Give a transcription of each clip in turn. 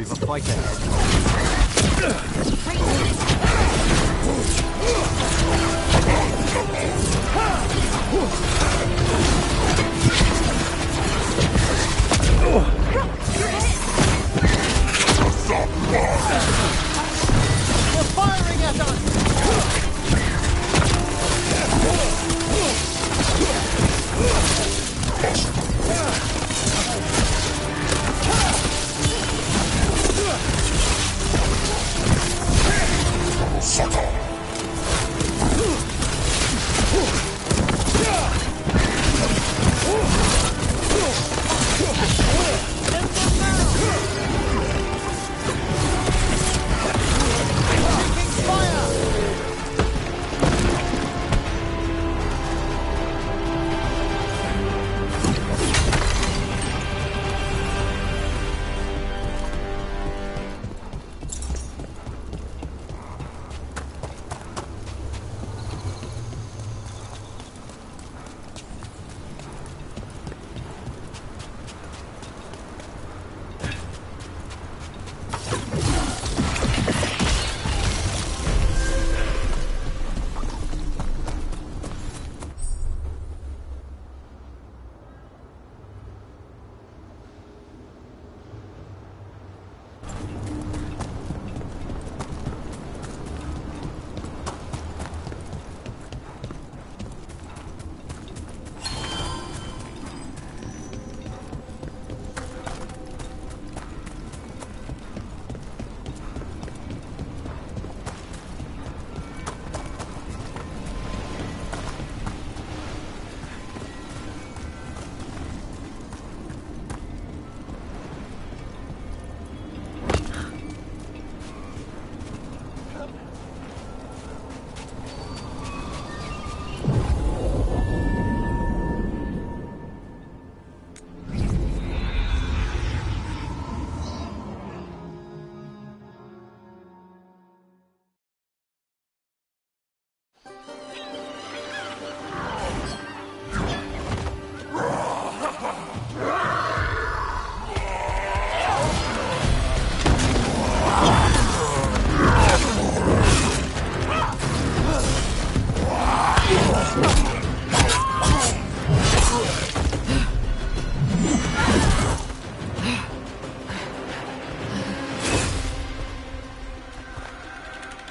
We've a fight ahead. They're firing at us!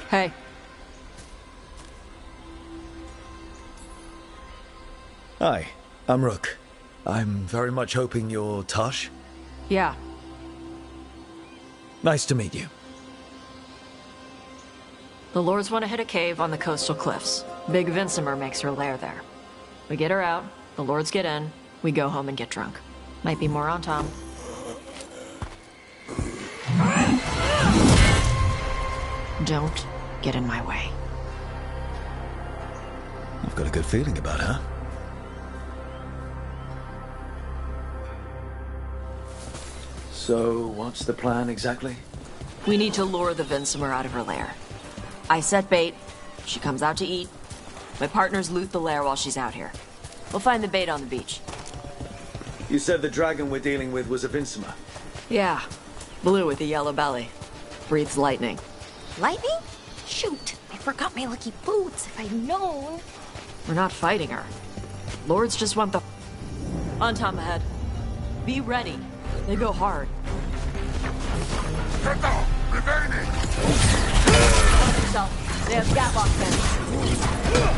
Hey. Hi, I'm Rook. I'm very much hoping you're Tosh. Yeah. Nice to meet you. The Lords want to hit a cave on the coastal cliffs. Big Vincimer makes her lair there. We get her out, the Lords get in, we go home and get drunk. Might be more on Tom. Don't get in my way. I've got a good feeling about her. So, what's the plan exactly? We need to lure the Vincimer out of her lair. I set bait, she comes out to eat. My partners loot the lair while she's out here. We'll find the bait on the beach. You said the dragon we're dealing with was a Vincimer. Yeah, blue with a yellow belly. Breathes lightning. Lightning? Shoot, I forgot my lucky boots. If I'd known. We're not fighting her. Lords just want the... On Tom ahead. Be ready. They go hard. Get down! Remaining! Watch yourself. They have gatlock pens.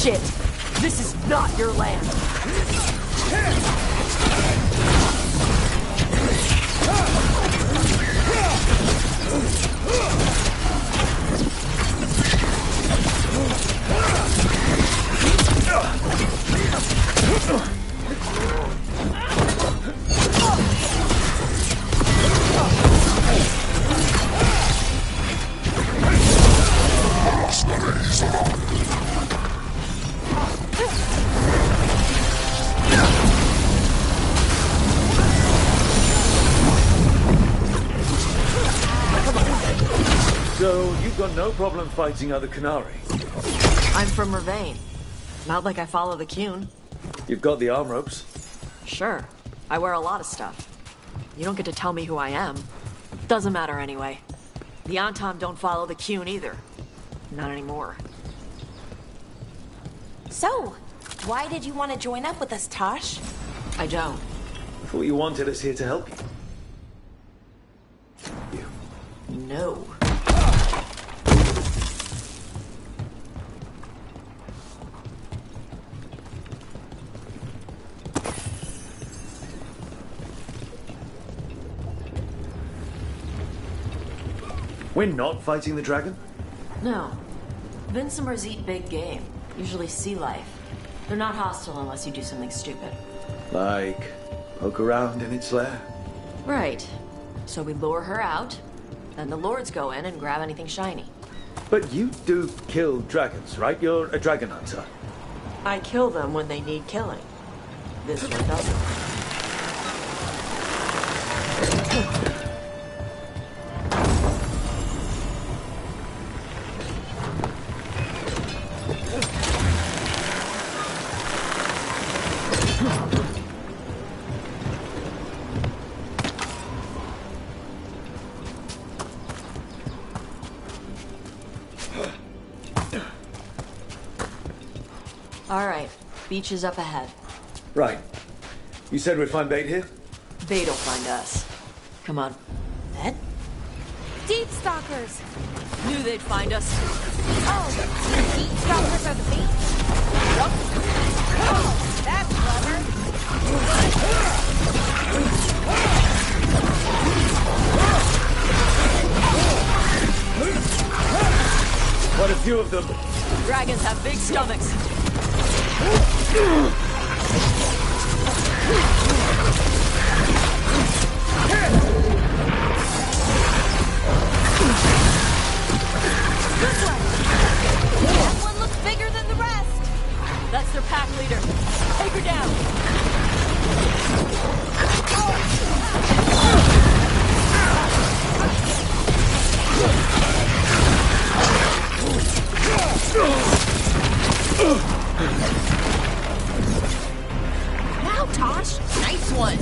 Shit! This is not your land! So, you've got no problem fighting other Canary? I'm from Mervain. Not like I follow the Cune. You've got the arm ropes? Sure. I wear a lot of stuff. You don't get to tell me who I am. Doesn't matter anyway. The Antam don't follow the Cune either. Not anymore. So, why did you want to join up with us, Tosh? I don't. I thought you wanted us here to help you. No. We're not fighting the dragon? No. Vincimers eat big game. Usually sea life. They're not hostile unless you do something stupid. Like, poke around in its lair? Right. So we lure her out, then the lords go in and grab anything shiny. But you do kill dragons, right? You're a dragon hunter. I kill them when they need killing. This one doesn't. All right, beach is up ahead. Right. You said we'd find bait here? Bait'll find us. Come on. Ed? Deep stalkers! Knew they'd find us. Oh, deep stalkers are the bait? Yup. Oh, that's clever. Quite a few of them. Dragons have big stomachs. That one looks bigger than the rest. That's their pack leader. Take her down. Wow, Tosh. Nice one.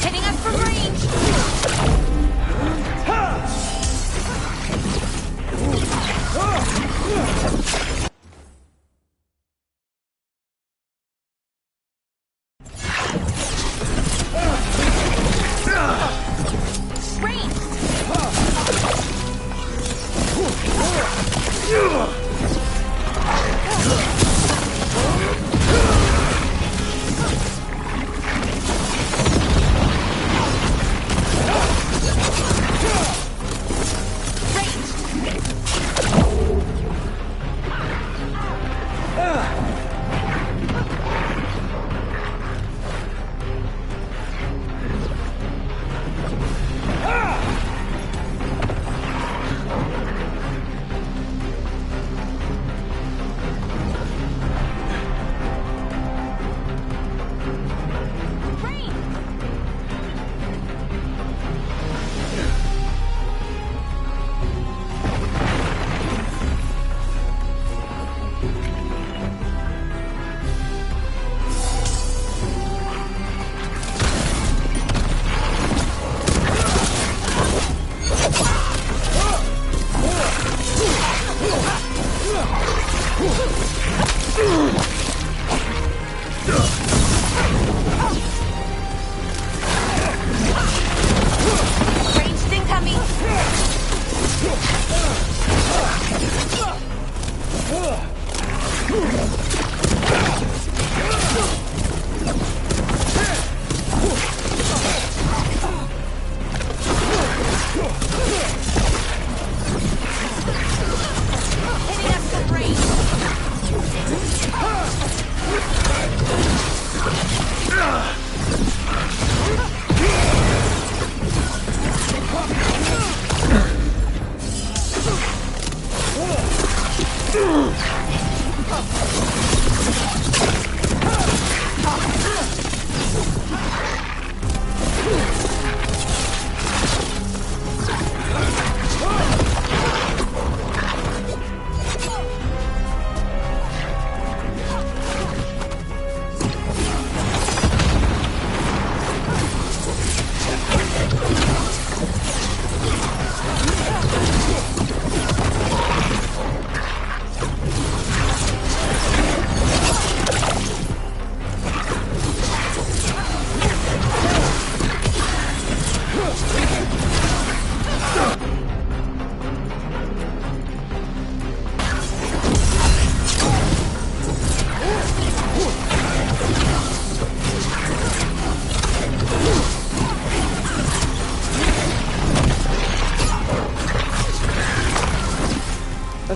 Hitting us from range.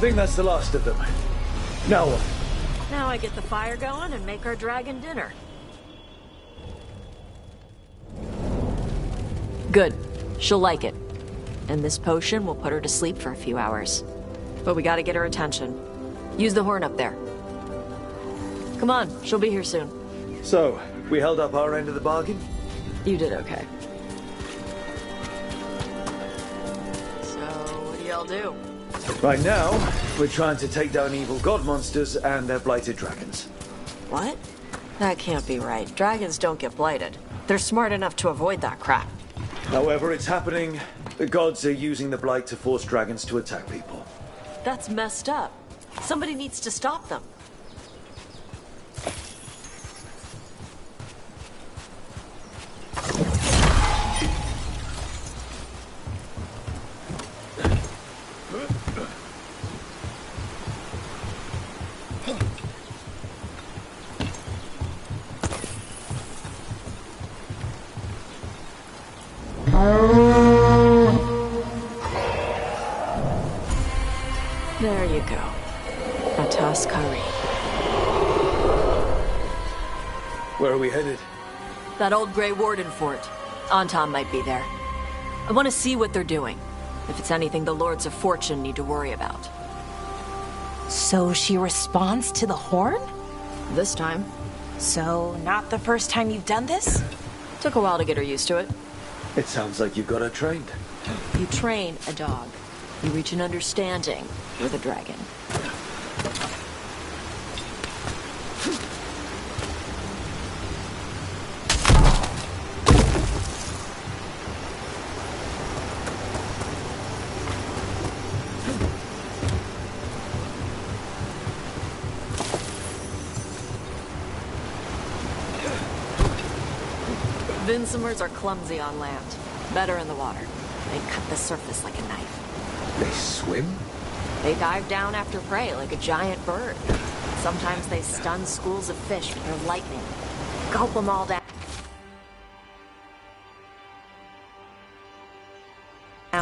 think that's the last of them. Now what? Now I get the fire going and make our dragon dinner. Good. She'll like it. And this potion will put her to sleep for a few hours. But we gotta get her attention. Use the horn up there. Come on, she'll be here soon. So, we held up our end of the bargain? You did okay. So, what do y'all do? Right now, we're trying to take down evil god monsters and their blighted dragons. What? That can't be right. Dragons don't get blighted. They're smart enough to avoid that crap. However, it's happening. The gods are using the blight to force dragons to attack people. That's messed up. Somebody needs to stop them. There you go. Atas Kari. Where are we headed? That old Grey Warden fort. Anton might be there. I want to see what they're doing. If it's anything the Lords of Fortune need to worry about. So she responds to the horn? This time. So, not the first time you've done this? Took a while to get her used to it. It sounds like you've got her trained. You train a dog. You reach an understanding with a dragon. Vinsomers are clumsy on land. Better in the water. They cut the surface like a knife. They swim? They dive down after prey like a giant bird. Sometimes they stun schools of fish with their lightning. Gulp them all down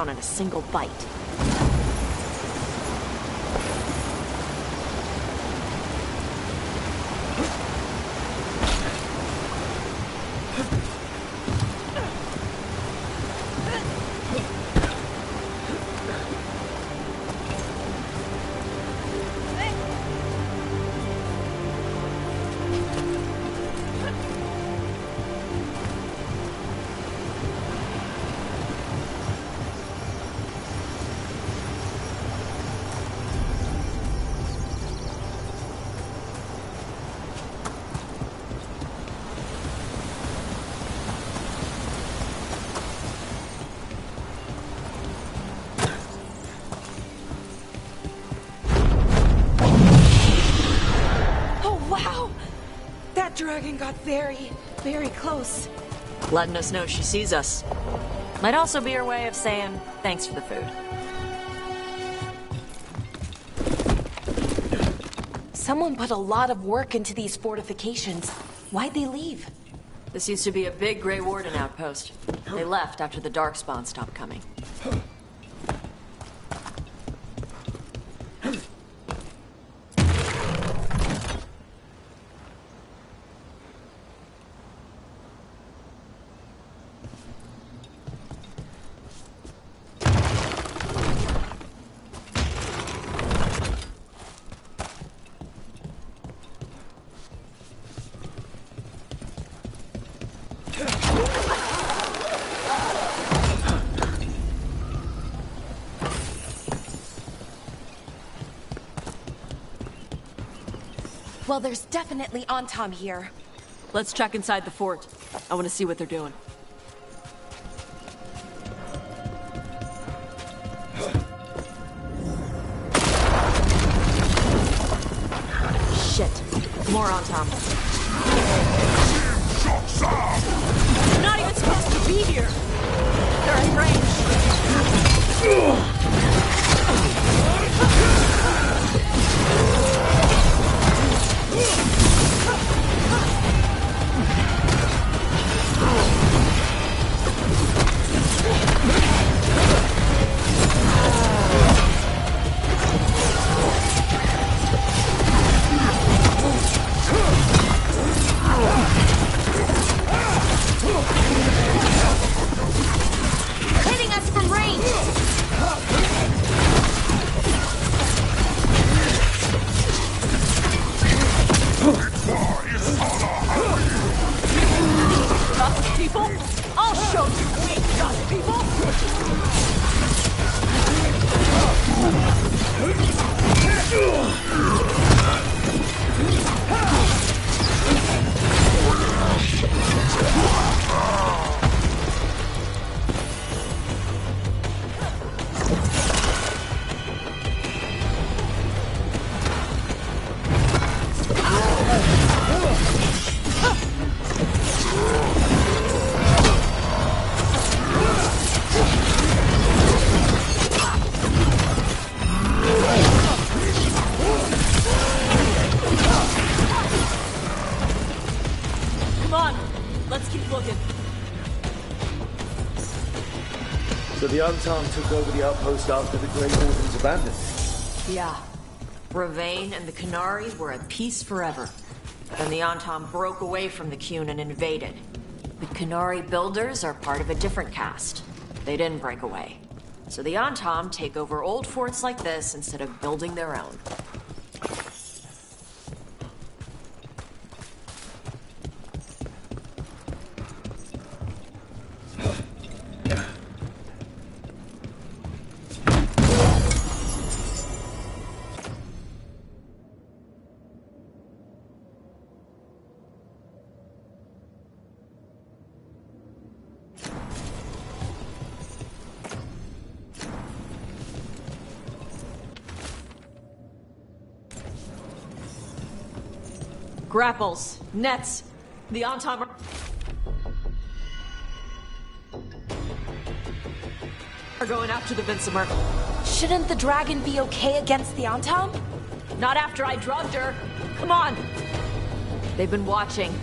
in a single bite. Dragon got very, very close. Letting us know she sees us. Might also be her way of saying thanks for the food. Someone put a lot of work into these fortifications. Why'd they leave? This used to be a big Grey Warden outpost. They left after the Darkspawn stopped coming. Well, there's definitely Anton here. Let's check inside the fort. I want to see what they're doing. Shit. More Anton. They're not even supposed to be here. They're at range. I'll show you we got people! Come on, let's keep looking. So the Untarmed took over the outpost after the Grey Wardens abandoned it. Yeah. Ravane and the Qunari were at peace forever. Then the Antam broke away from the Qun and invaded. The Qunari builders are part of a different caste. They didn't break away. So the Antam take over old forts like this instead of building their own. Grapples, nets, the Antam are going after the Vincemer. Shouldn't the dragon be okay against the Antam? Not after I drugged her. Come on. They've been watching.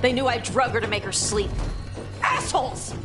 They knew I drug her to make her sleep. Assholes!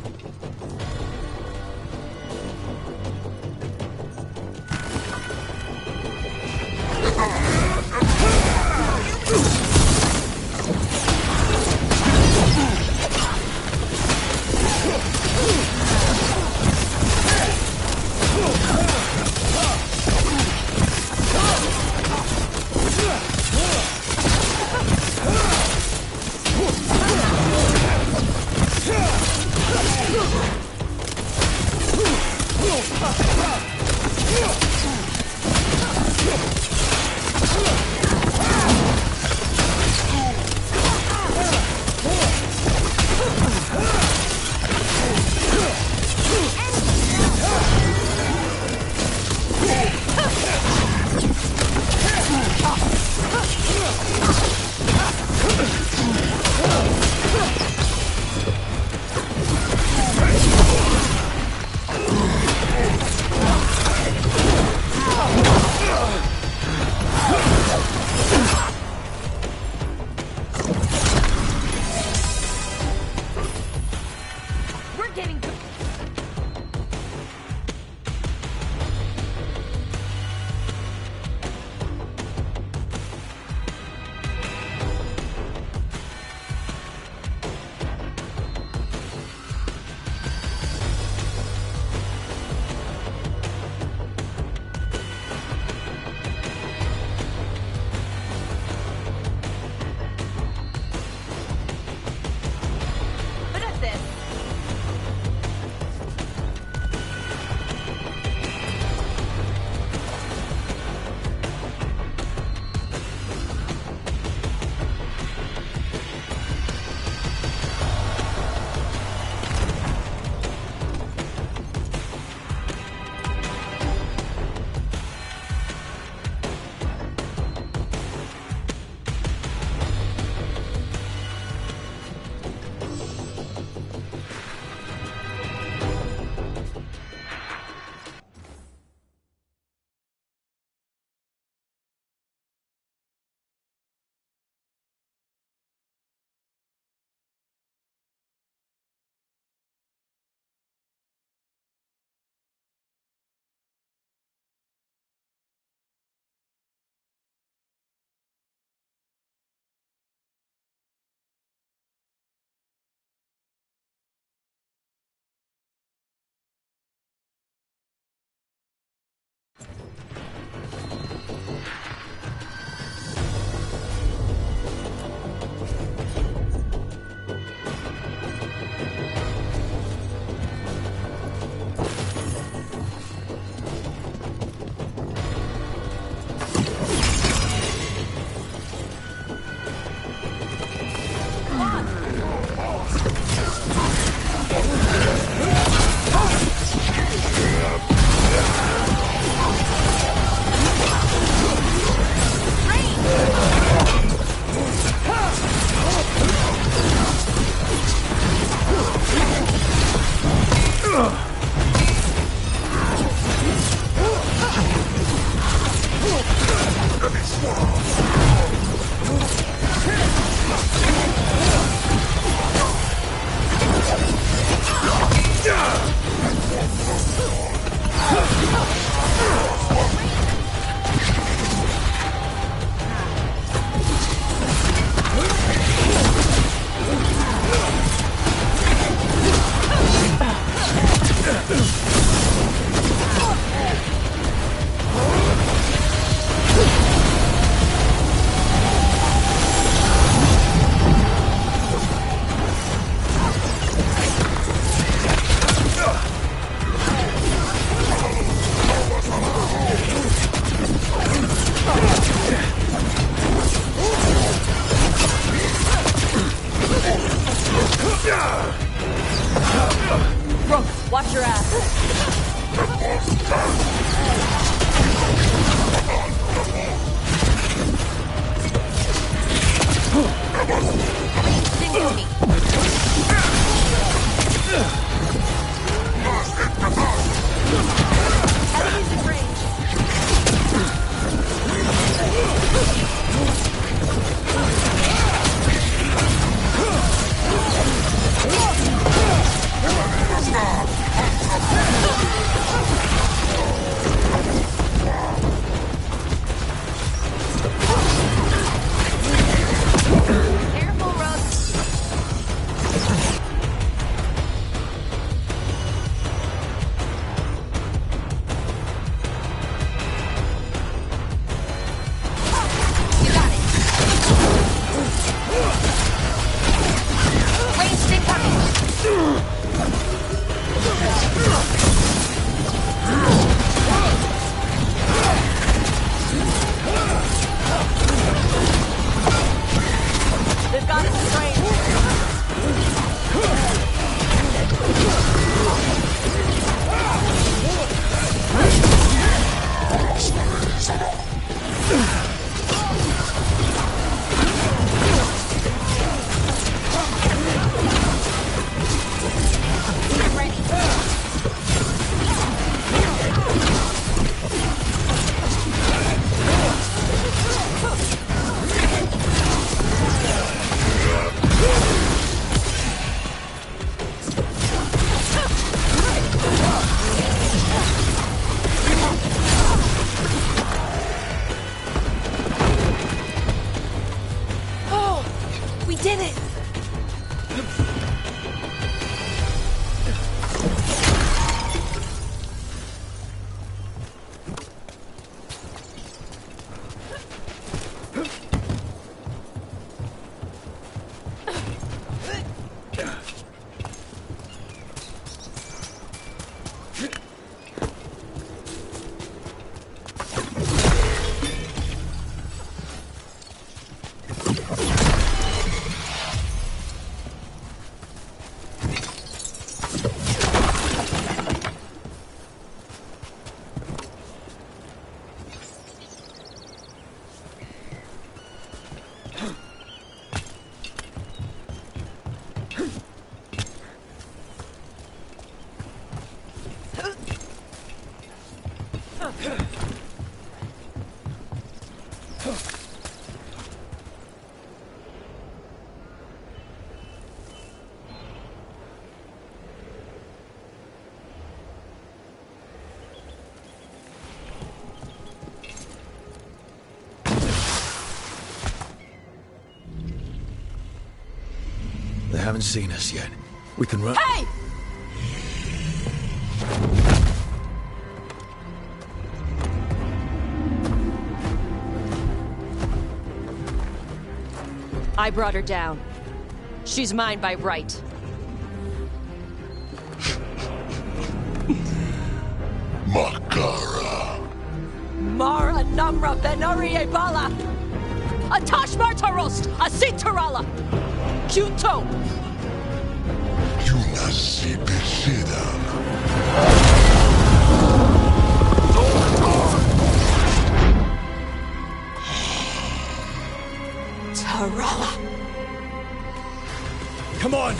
Watch your ass. Sing for me. Enemies in range. Careful, Russ. You got it. Ranged incoming. They've got us trained. Oh, we did it! They haven't seen us yet. We can run. Hey! I brought her down. She's mine by right. Makara. Mara Namra Benari Ebala! Atashmar Tarost! Asitarala! Kyuto! Yunasi Bishida. Tarala! Come on!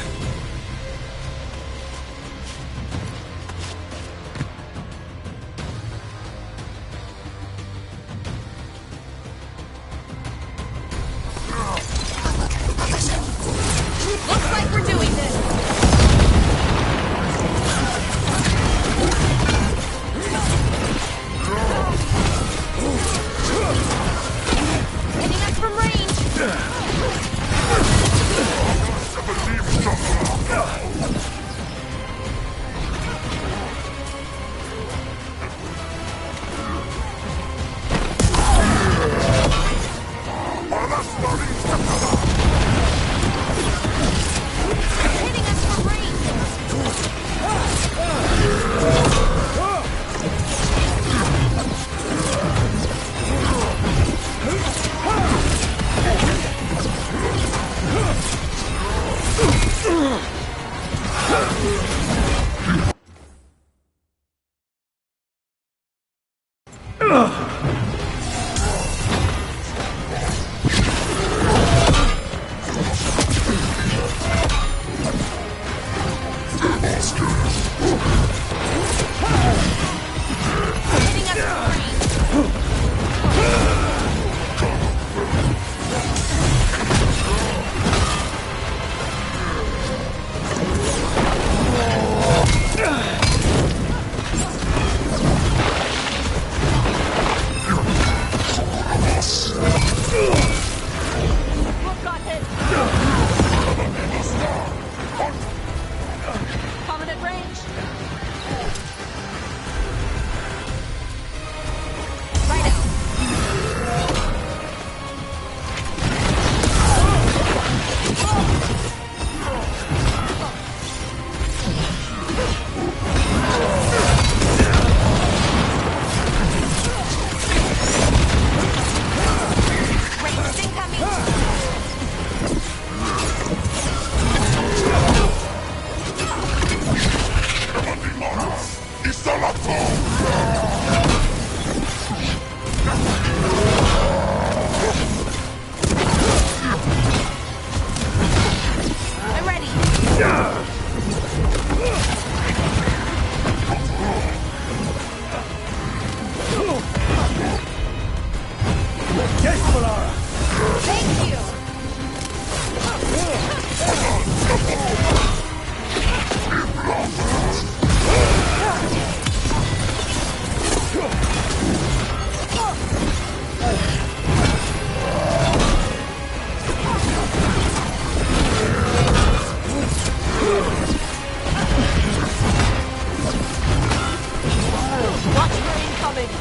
Prominent range. Right out. Range incoming. I'm ready. Yes, Polara! Thank you. Watch her incoming.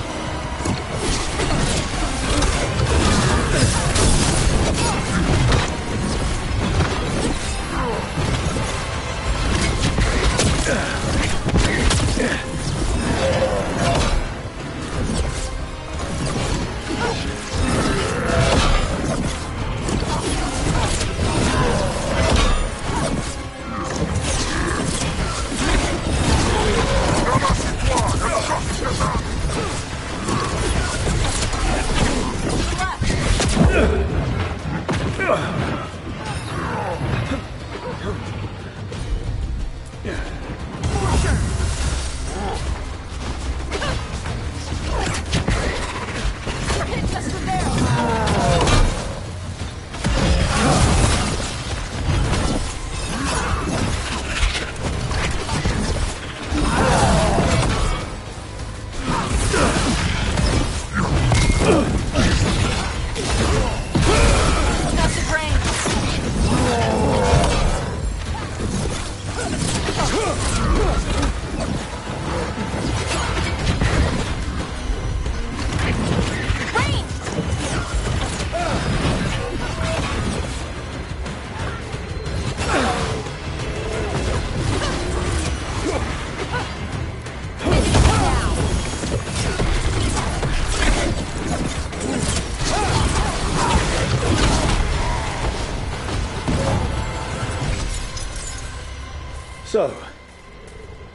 So,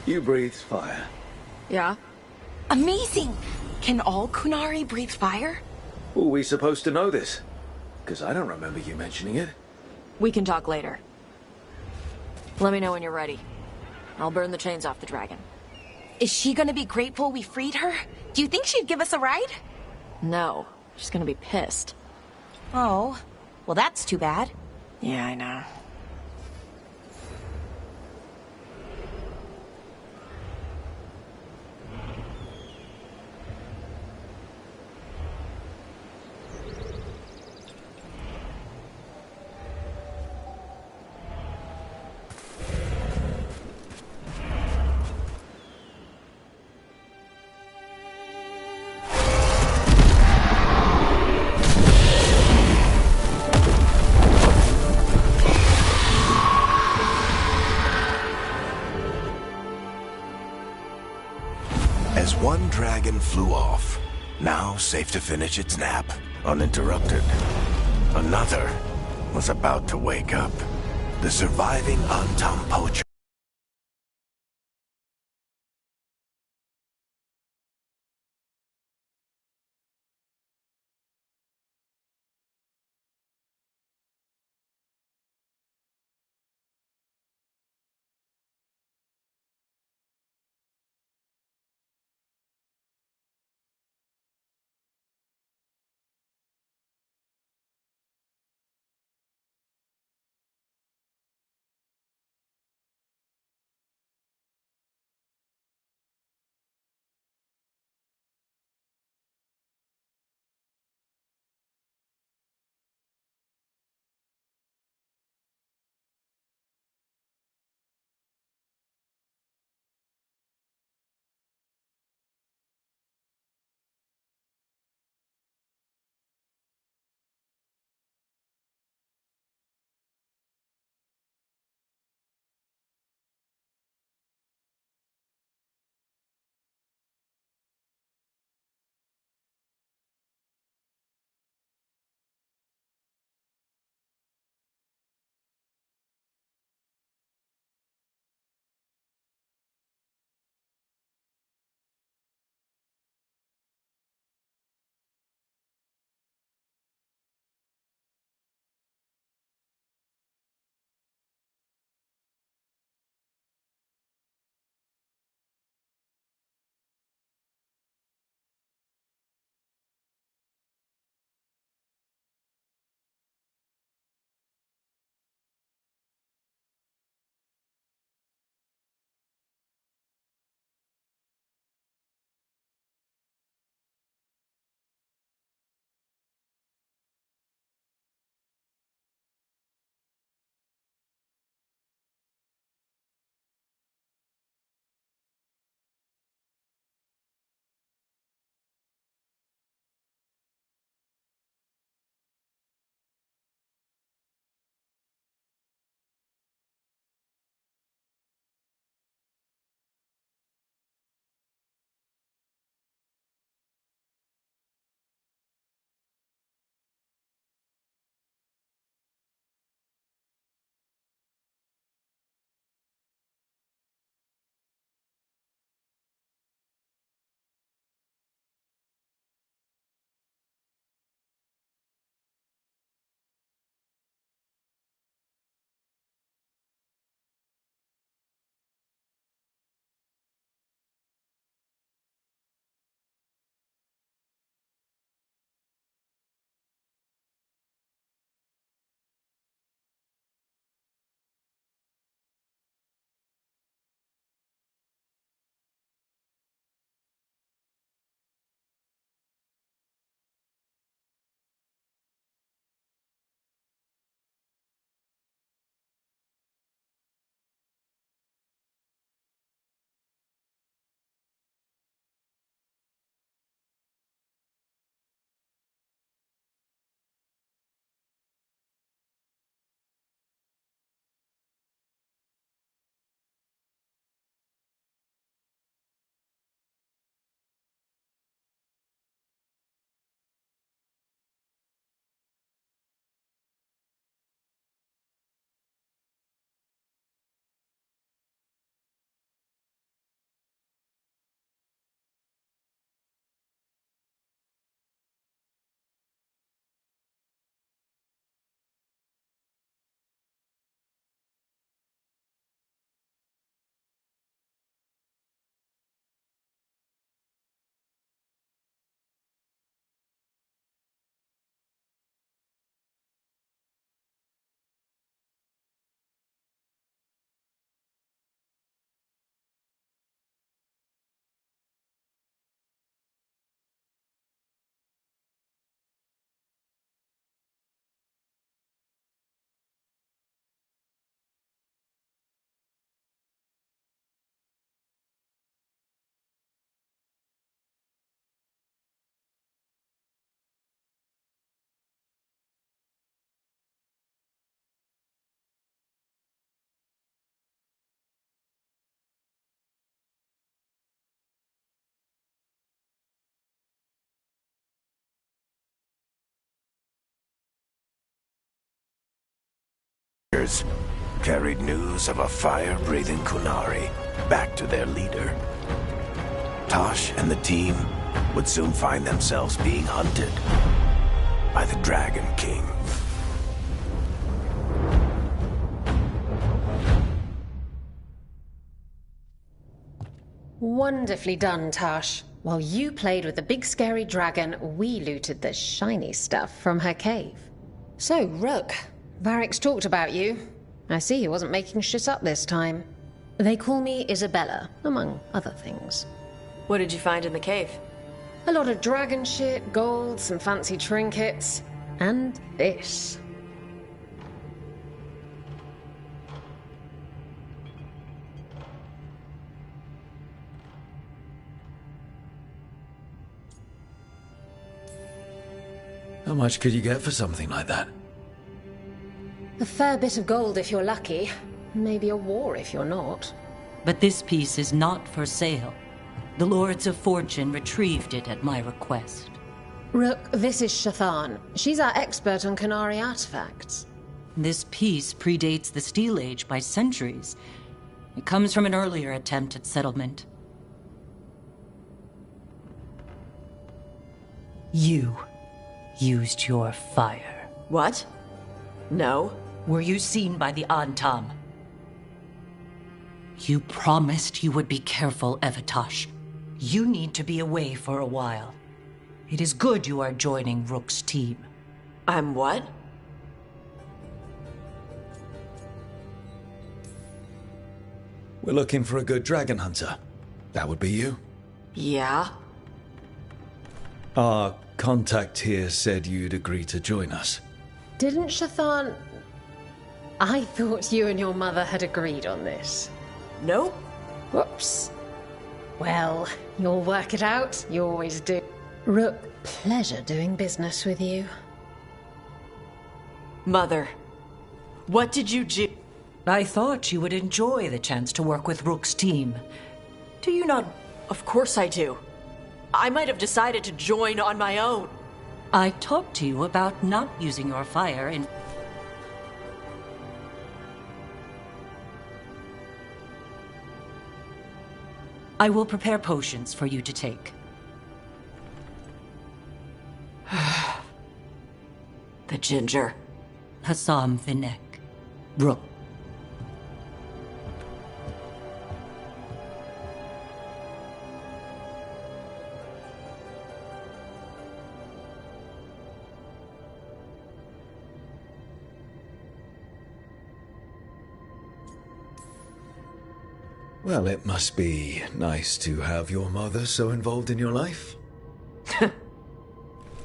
you breathed fire. Yeah? Amazing! Can all Kunari breathe fire? Were we supposed to know this? Because I don't remember you mentioning it. We can talk later. Let me know when you're ready. I'll burn the chains off the dragon. Is she gonna be grateful we freed her? Do you think she'd give us a ride? No, she's gonna be pissed. Oh, well that's too bad. Yeah, I know. As one dragon flew off, now safe to finish its nap, uninterrupted, another was about to wake up. The surviving Antam poacher carried news of a fire-breathing Kunari back to their leader. Tosh and the team would soon find themselves being hunted by the Dragon King. Wonderfully done, Tosh. While you played with the big scary dragon, we looted the shiny stuff from her cave. So, Rook, Varric's talked about you. I see he wasn't making shit up this time. They call me Isabella, among other things. What did you find in the cave? A lot of dragon shit, gold, some fancy trinkets, and this. How much could you get for something like that? A fair bit of gold if you're lucky. Maybe a war if you're not. But this piece is not for sale. The Lords of Fortune retrieved it at my request. Rook, this is Shathan. She's our expert on Kunari artifacts. This piece predates the Steel Age by centuries. It comes from an earlier attempt at settlement. You used your fire. What? No. Were you seen by the Antam? You promised you would be careful, Evatosh. You need to be away for a while. It is good you are joining Rook's team. I'm what? We're looking for a good dragon hunter. That would be you. Yeah? Our contact here said you'd agree to join us. Didn't Shathan... I thought you and your mother had agreed on this. Nope. Whoops. Well, you'll work it out. You always do. Rook, pleasure doing business with you. Mother, what did you do? I thought you would enjoy the chance to work with Rook's team. Do you not? Of course I do. I might have decided to join on my own. I talked to you about not using your fire in... I will prepare potions for you to take. The ginger. Hassam Vinek. Rook. Well, it must be nice to have your mother so involved in your life.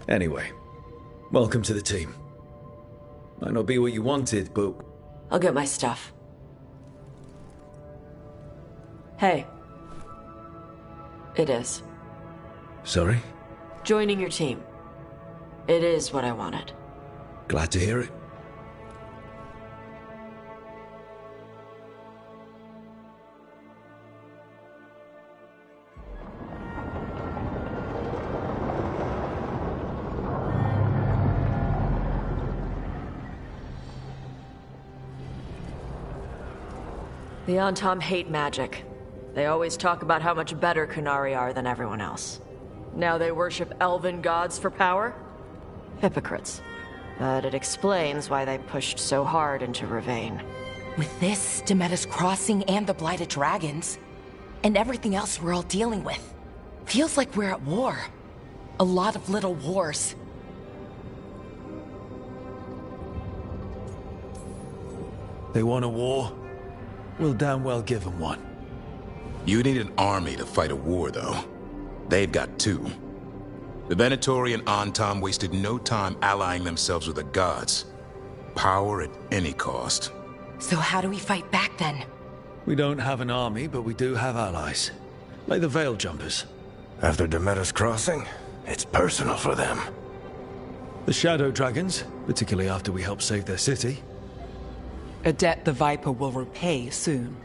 Anyway, welcome to the team. Might not be what you wanted, but... I'll get my stuff. Hey. It is. Sorry? Joining your team. It is what I wanted. Glad to hear it. The Antam hate magic. They always talk about how much better Kunari are than everyone else. Now they worship elven gods for power? Hypocrites. But it explains why they pushed so hard into Ravane. With this, Demeter's Crossing and the Blighted Dragons, and everything else we're all dealing with, feels like we're at war. A lot of little wars. They want a war? We'll damn well give them one. You need an army to fight a war, though. They've got two. The Venatori and Antam wasted no time allying themselves with the gods. Power at any cost. So how do we fight back, then? We don't have an army, but we do have allies. Like the Veil Jumpers. After Demeter's Crossing, it's personal for them. The Shadow Dragons, particularly after we helped save their city. A debt the Viper will repay soon.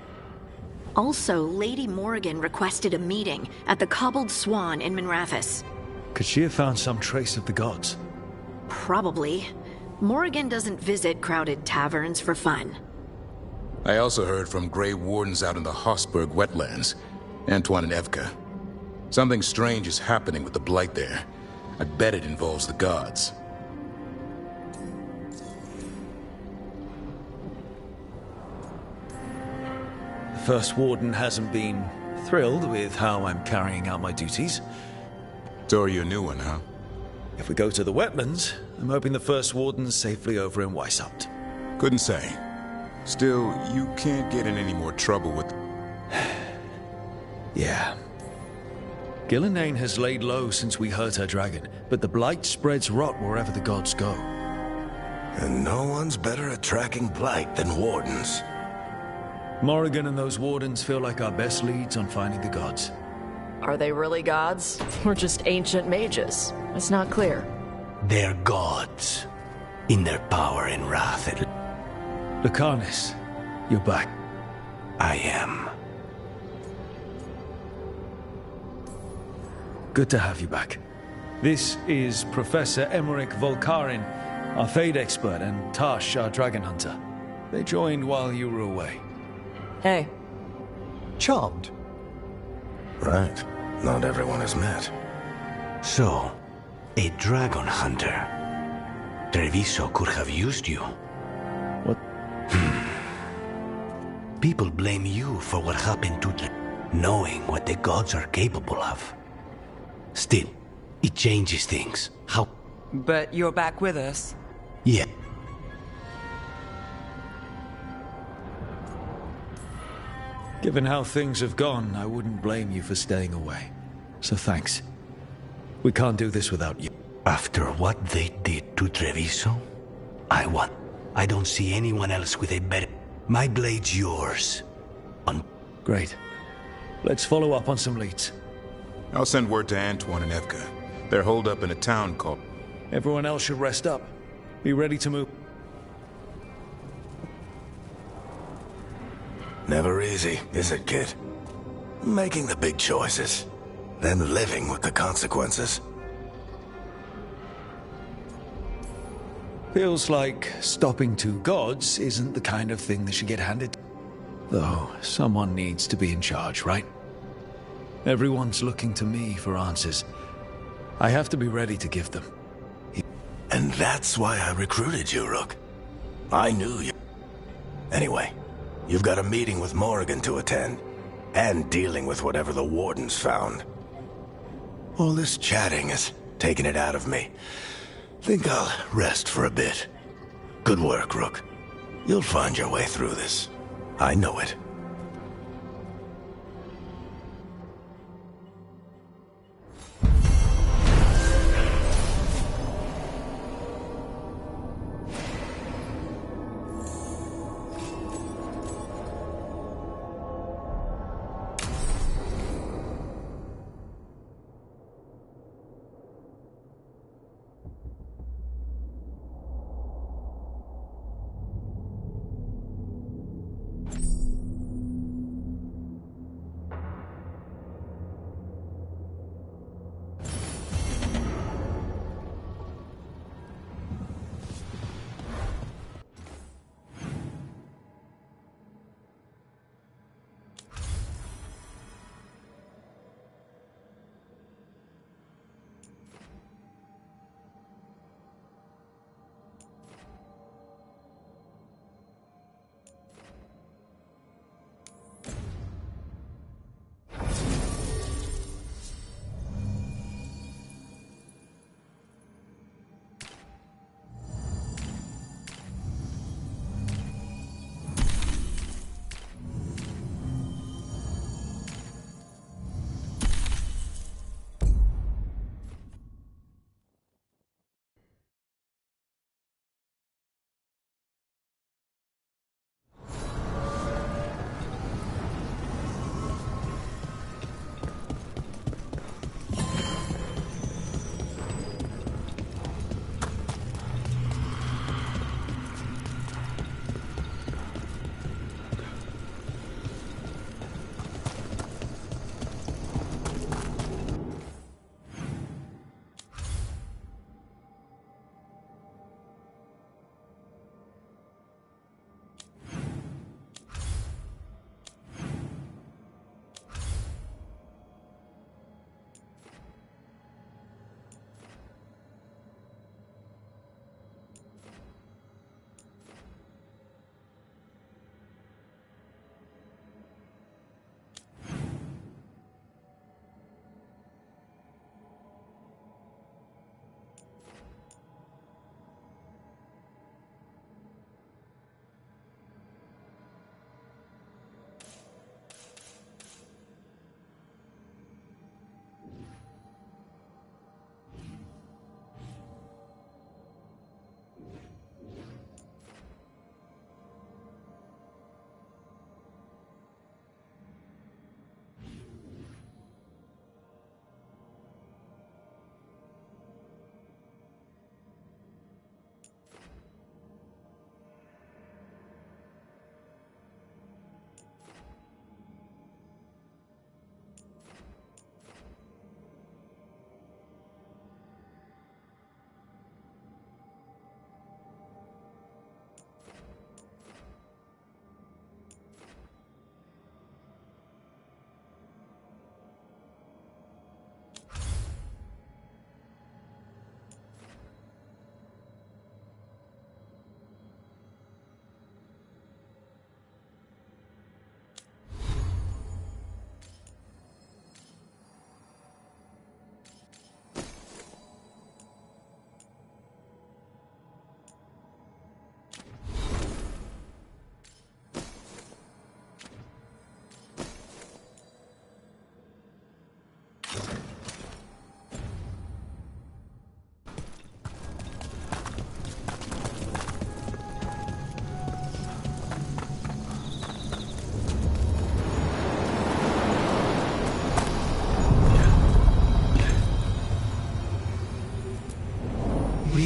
Also, Lady Morrigan requested a meeting at the Cobbled Swan in Minrathous. Could she have found some trace of the gods? Probably. Morrigan doesn't visit crowded taverns for fun. I also heard from Grey Wardens out in the Hossberg wetlands, Antoine and Evka. Something strange is happening with the Blight there. I bet it involves the gods. The First Warden hasn't been thrilled with how I'm carrying out my duties. So are you a new one, huh? If we go to the wetlands, I'm hoping the First Warden's safely over in Weishaupt. Couldn't say. Still, you can't get in any more trouble with... Yeah. Gillenane has laid low since we hurt her dragon, but the Blight spreads rot wherever the gods go. And no one's better at tracking Blight than Wardens. Morrigan and those Wardens feel like our best leads on finding the gods. Are they really gods? Or just ancient mages? It's not clear. They're gods. In their power and wrath. Lucanus, you're back. I am. Good to have you back. This is Professor Emmerich Volkarin, our Fade expert, and Tash, our dragon hunter. They joined while you were away. Hey. Charmed. Right. Not everyone has met. So, a dragon hunter. Treviso could have used you. What? People blame you for what happened to knowing what the gods are capable of. Still, it changes things. How? But you're back with us. Yeah. Given how things have gone, I wouldn't blame you for staying away. So thanks. We can't do this without you. After what they did to Treviso, I don't see anyone else with a better... My blade's yours. Great. Let's follow up on some leads. I'll send word to Antoine and Evka. They're holed up in a town called... Everyone else should rest up. Be ready to move. Never easy, is it, kid? Making the big choices, then living with the consequences. Feels like stopping two gods isn't the kind of thing that should get handed. Though, someone needs to be in charge, right? Everyone's looking to me for answers. I have to be ready to give them. And that's why I recruited you, Rook. I knew you. Anyway, you've got a meeting with Morrigan to attend, and dealing with whatever the Wardens found. All this chatting is taking it out of me. Think I'll rest for a bit. Good work, Rook. You'll find your way through this. I know it.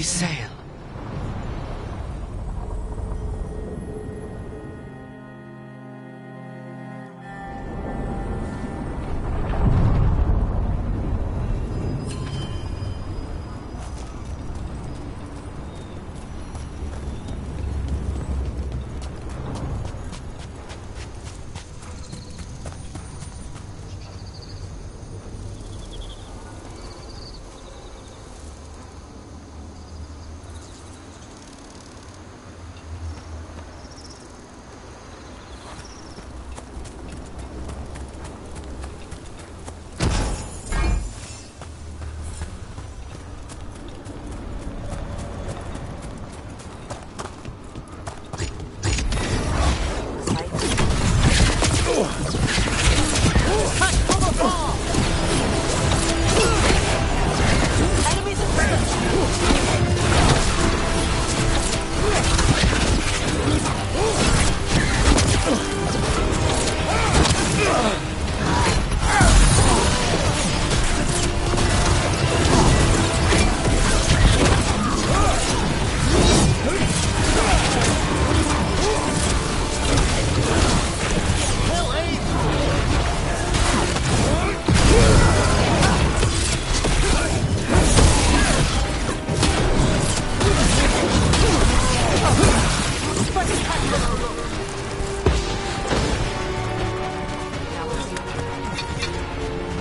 sail.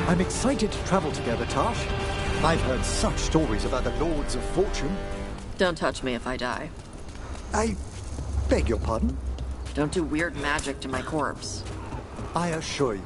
I'm excited to travel together, Tosh. I've heard such stories about the Lords of Fortune. Don't touch me if I die. I beg your pardon? Don't do weird magic to my corpse. I assure you.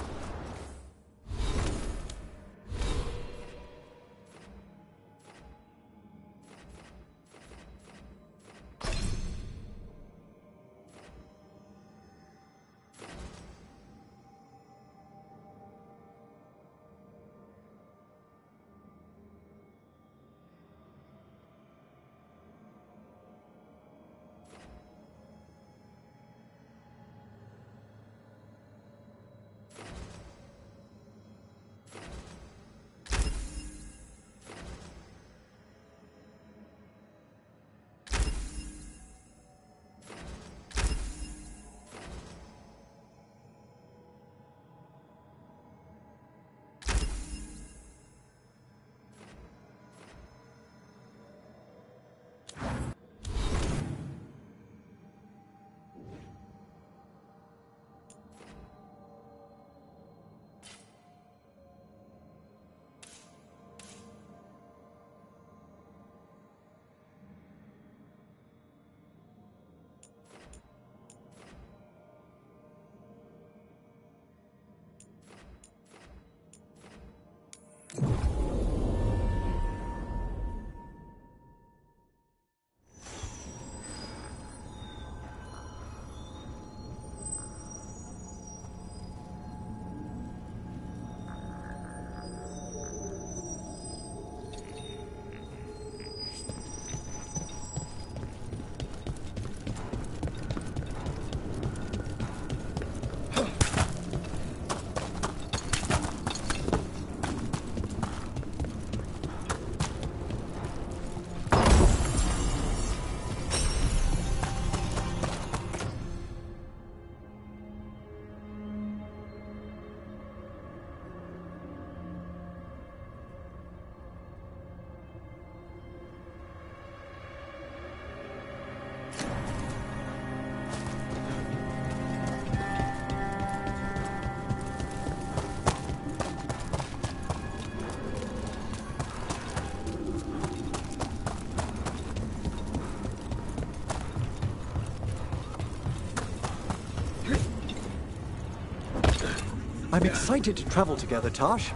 I'm excited to travel together, Tosh.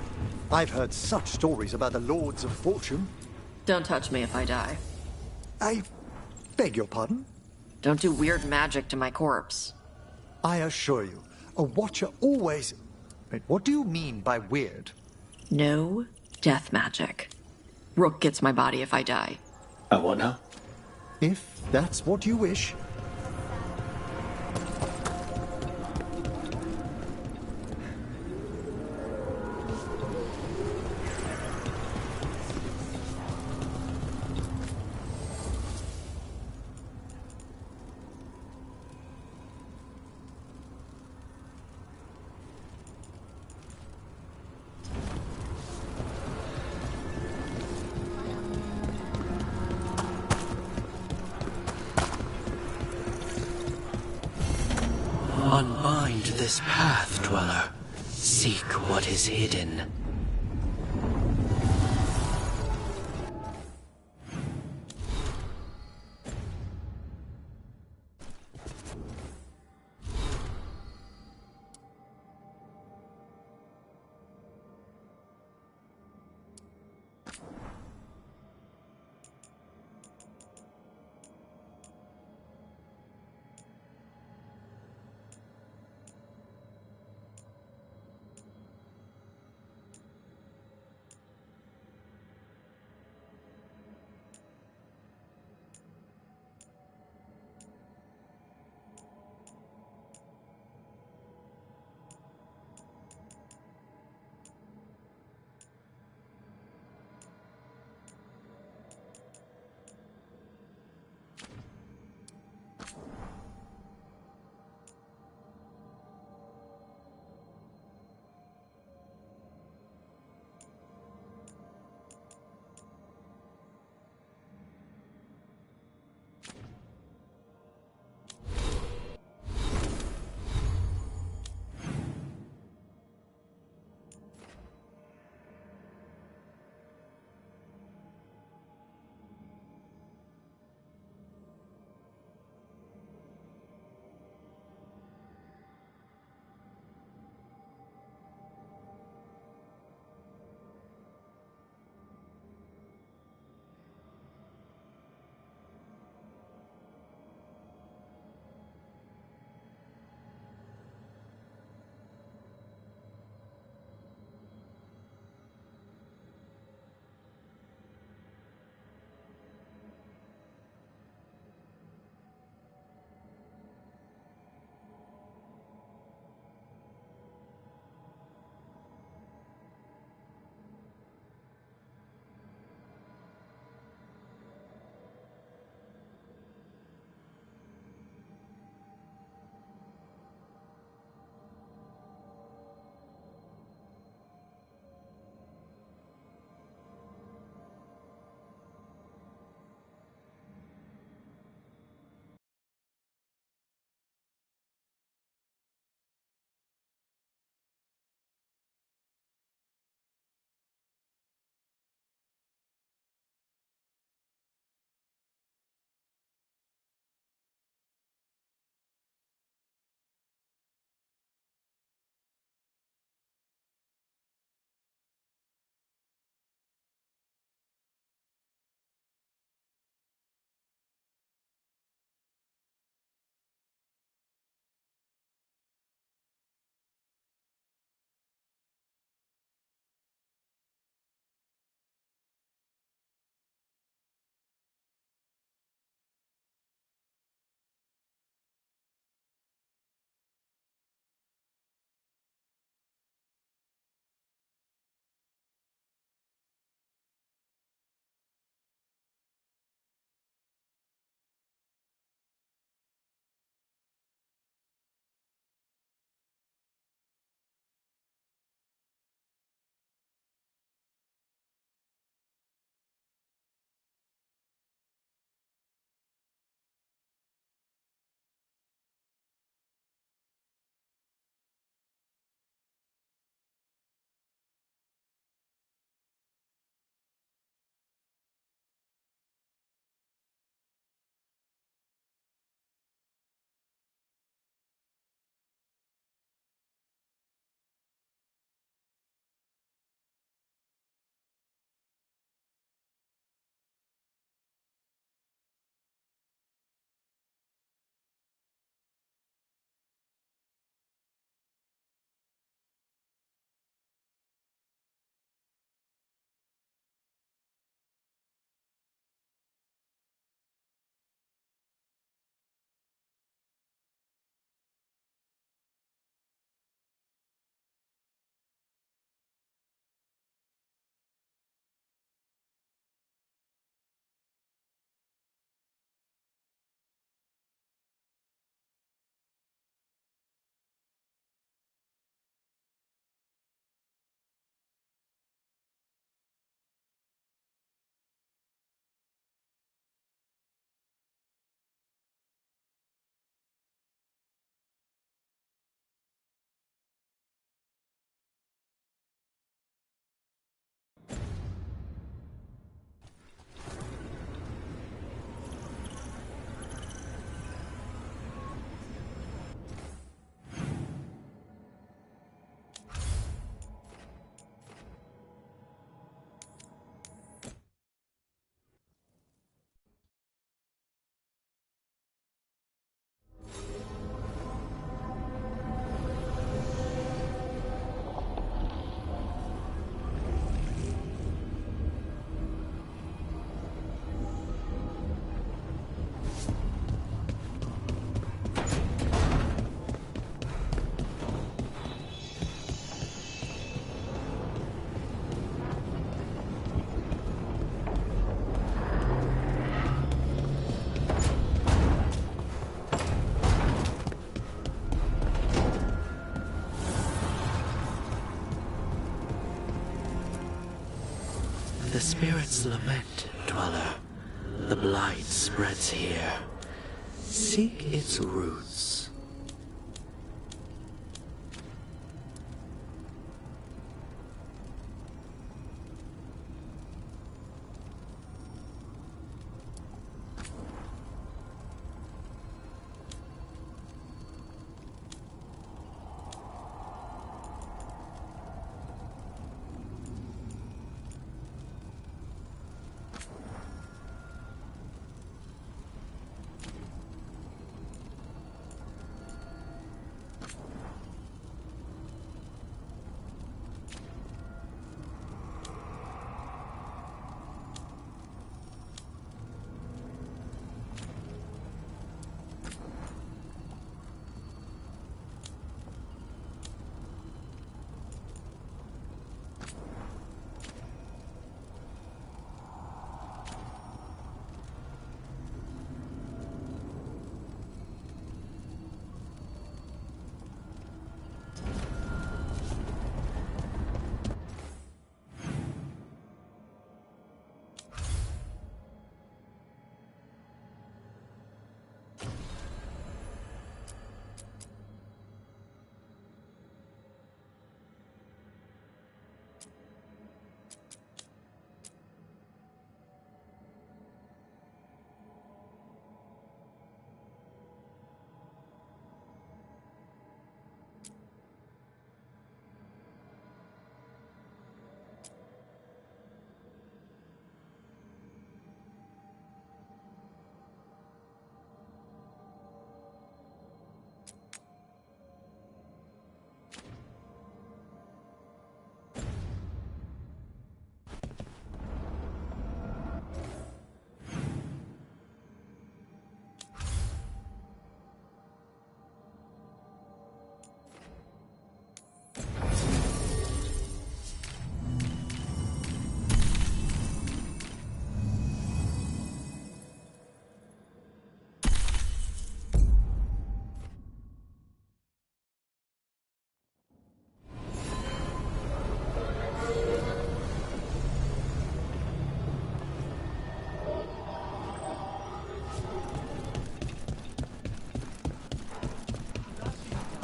I've heard such stories about the Lords of Fortune. Don't touch me if I die. I beg your pardon? Don't do weird magic to my corpse. I assure you, a watcher always... Wait, what do you mean by weird? No death magic. Rook gets my body if I die. What now? If that's what you wish. this path, Dweller. Seek what is hidden. The spirits lament, Dweller. The blight spreads here. Seek its roots.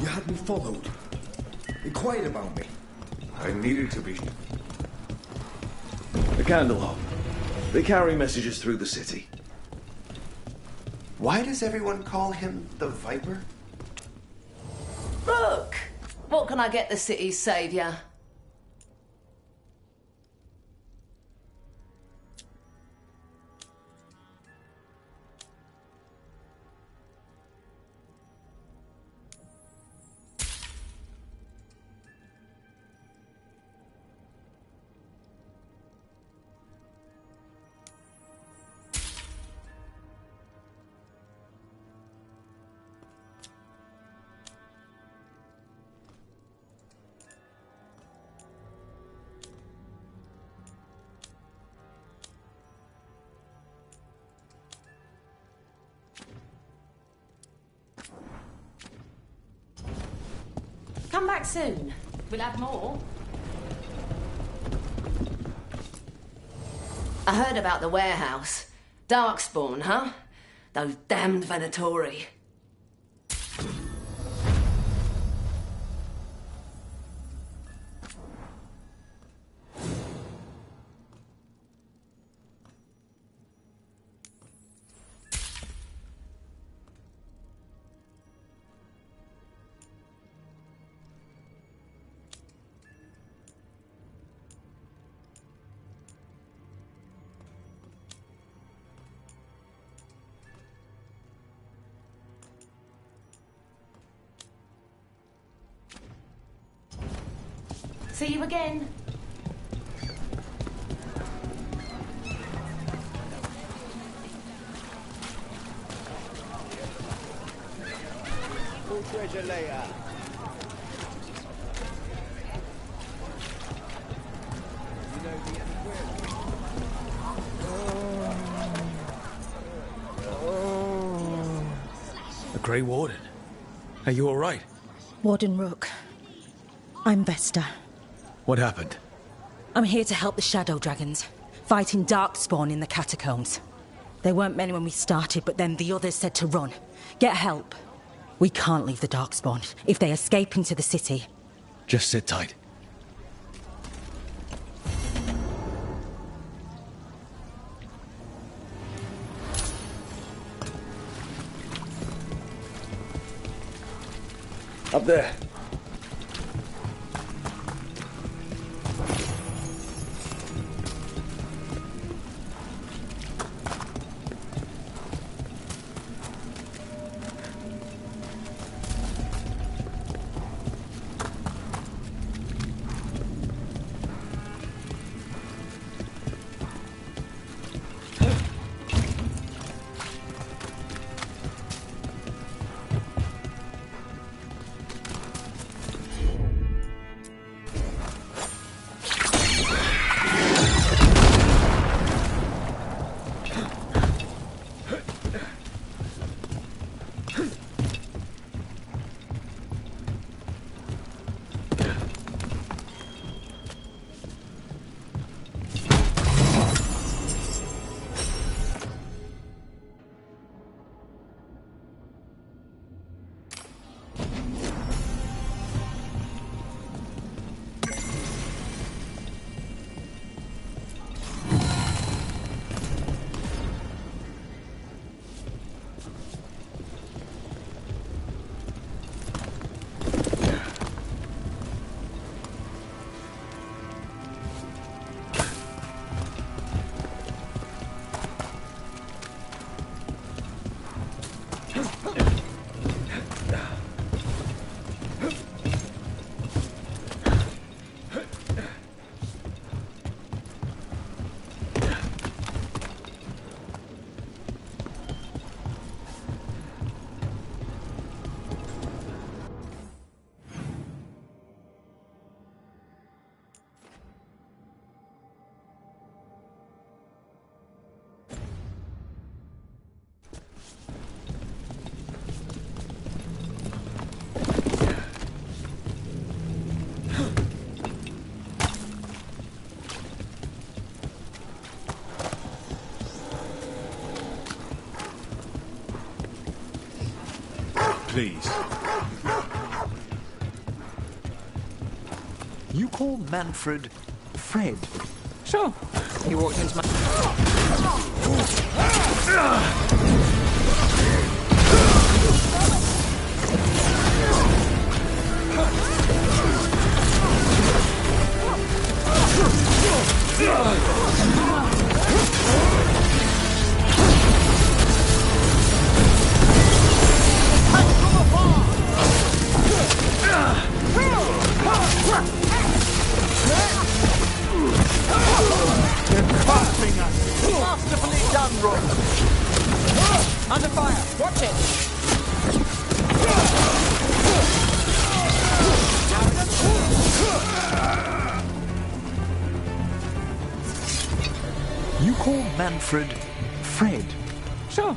You had me followed. Inquired about me. I needed to be. The Candlehop. They carry messages through the city. Why does everyone call him the Viper? Rook! What can I get the city's saviour? Come back soon. We'll have more. I heard about the warehouse. Darkspawn, huh? Those damned Venatori. See you again. Full treasure later. The Grey Warden. Are you all right? Warden Rook. I'm Vesta. What happened? I'm here to help the Shadow Dragons. fighting Darkspawn in the catacombs. There weren't many when we started, but then the others said to run. Get help. We can't leave the Darkspawn if they escape into the city. Just sit tight. Up there. Please. You call Manfred Fred? Sure. He walked into my... Masterfully done, Rook. Under fire! Watch it! You call Manfred Fred? Sure.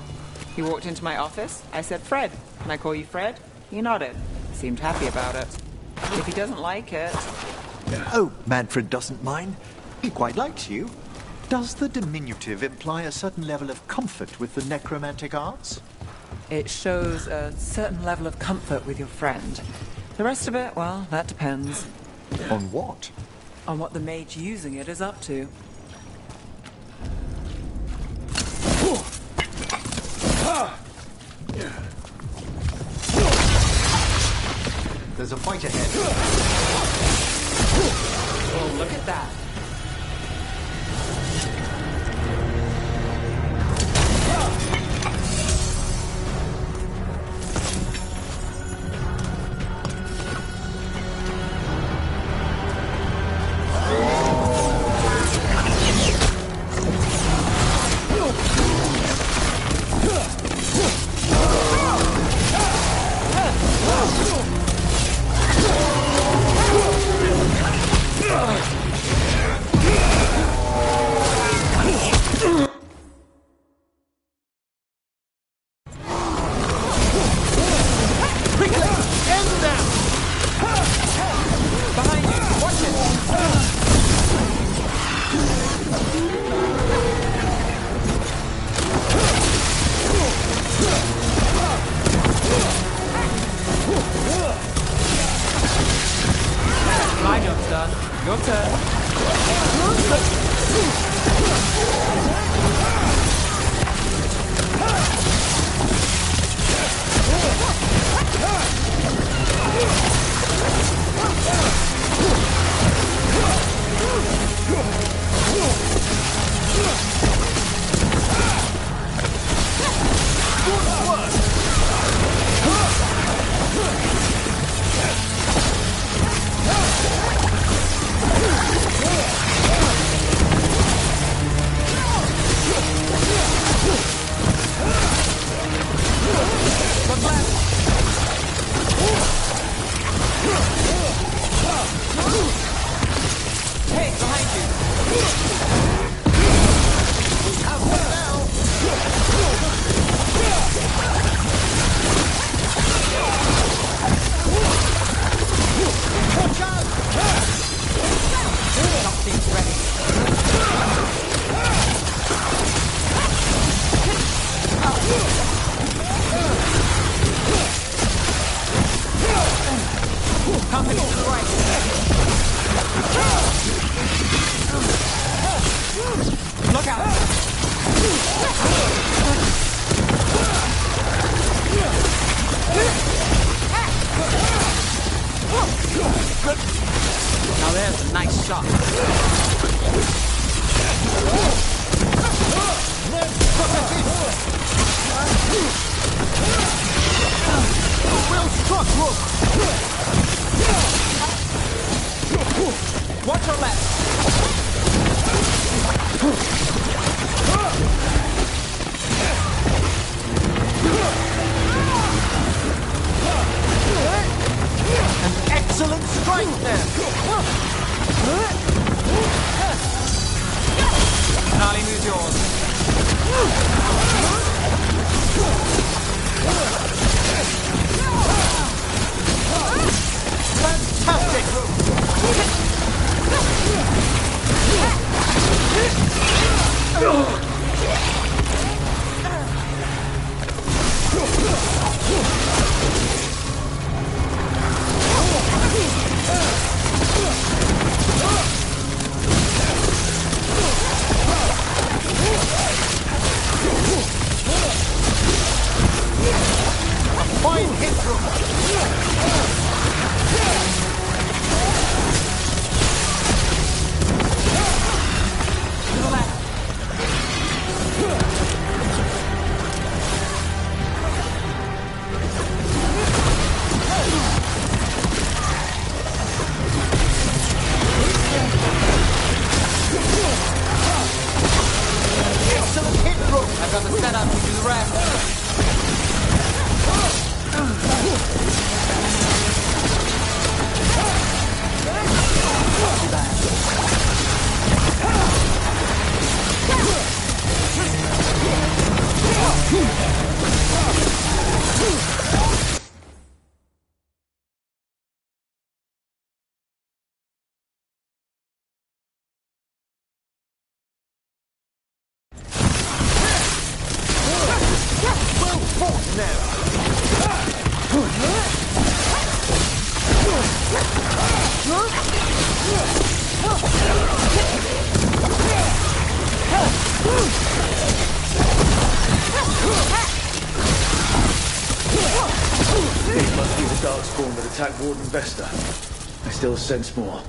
He walked into my office. I said, Fred. Can I call you Fred? He nodded. Seemed happy about it. If he doesn't like it... Oh, Manfred doesn't mind. He quite likes you. Does the diminutive imply a certain level of comfort with the necromantic arts? It shows a certain level of comfort with your friend. The rest of it, well, that depends. On what? On what the mage using it is up to. There's a fight ahead. Oh, look at that. Your turn. Now there's a nice shot. Well struck, Rook! Watch your left. An excellent strike there! Gnarly move's yours. Fantastic! Fine hit through. Excellent hit through. I've got the setup to do the rest. Well fought now. These must be the Darkspawn that attacked Warden Vesta. I still sense more.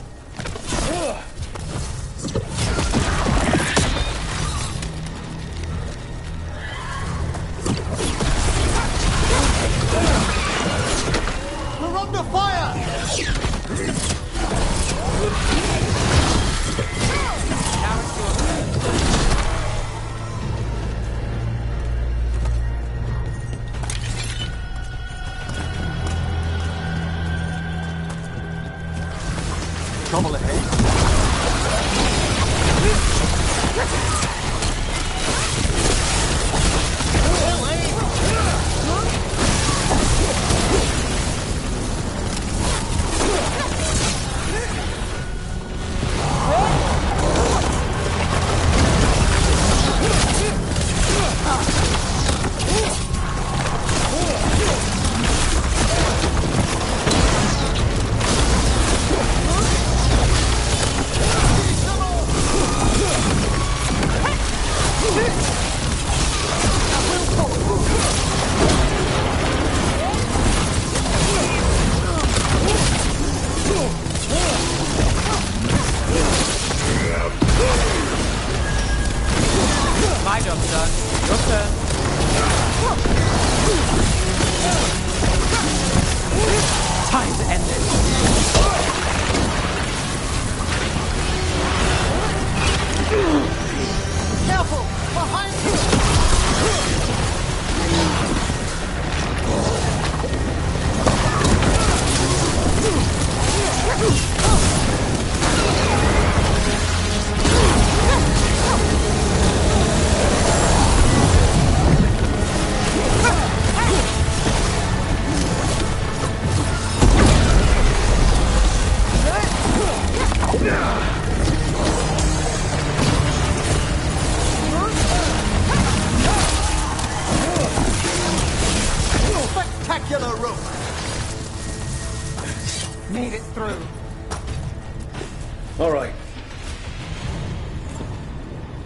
We're under fire!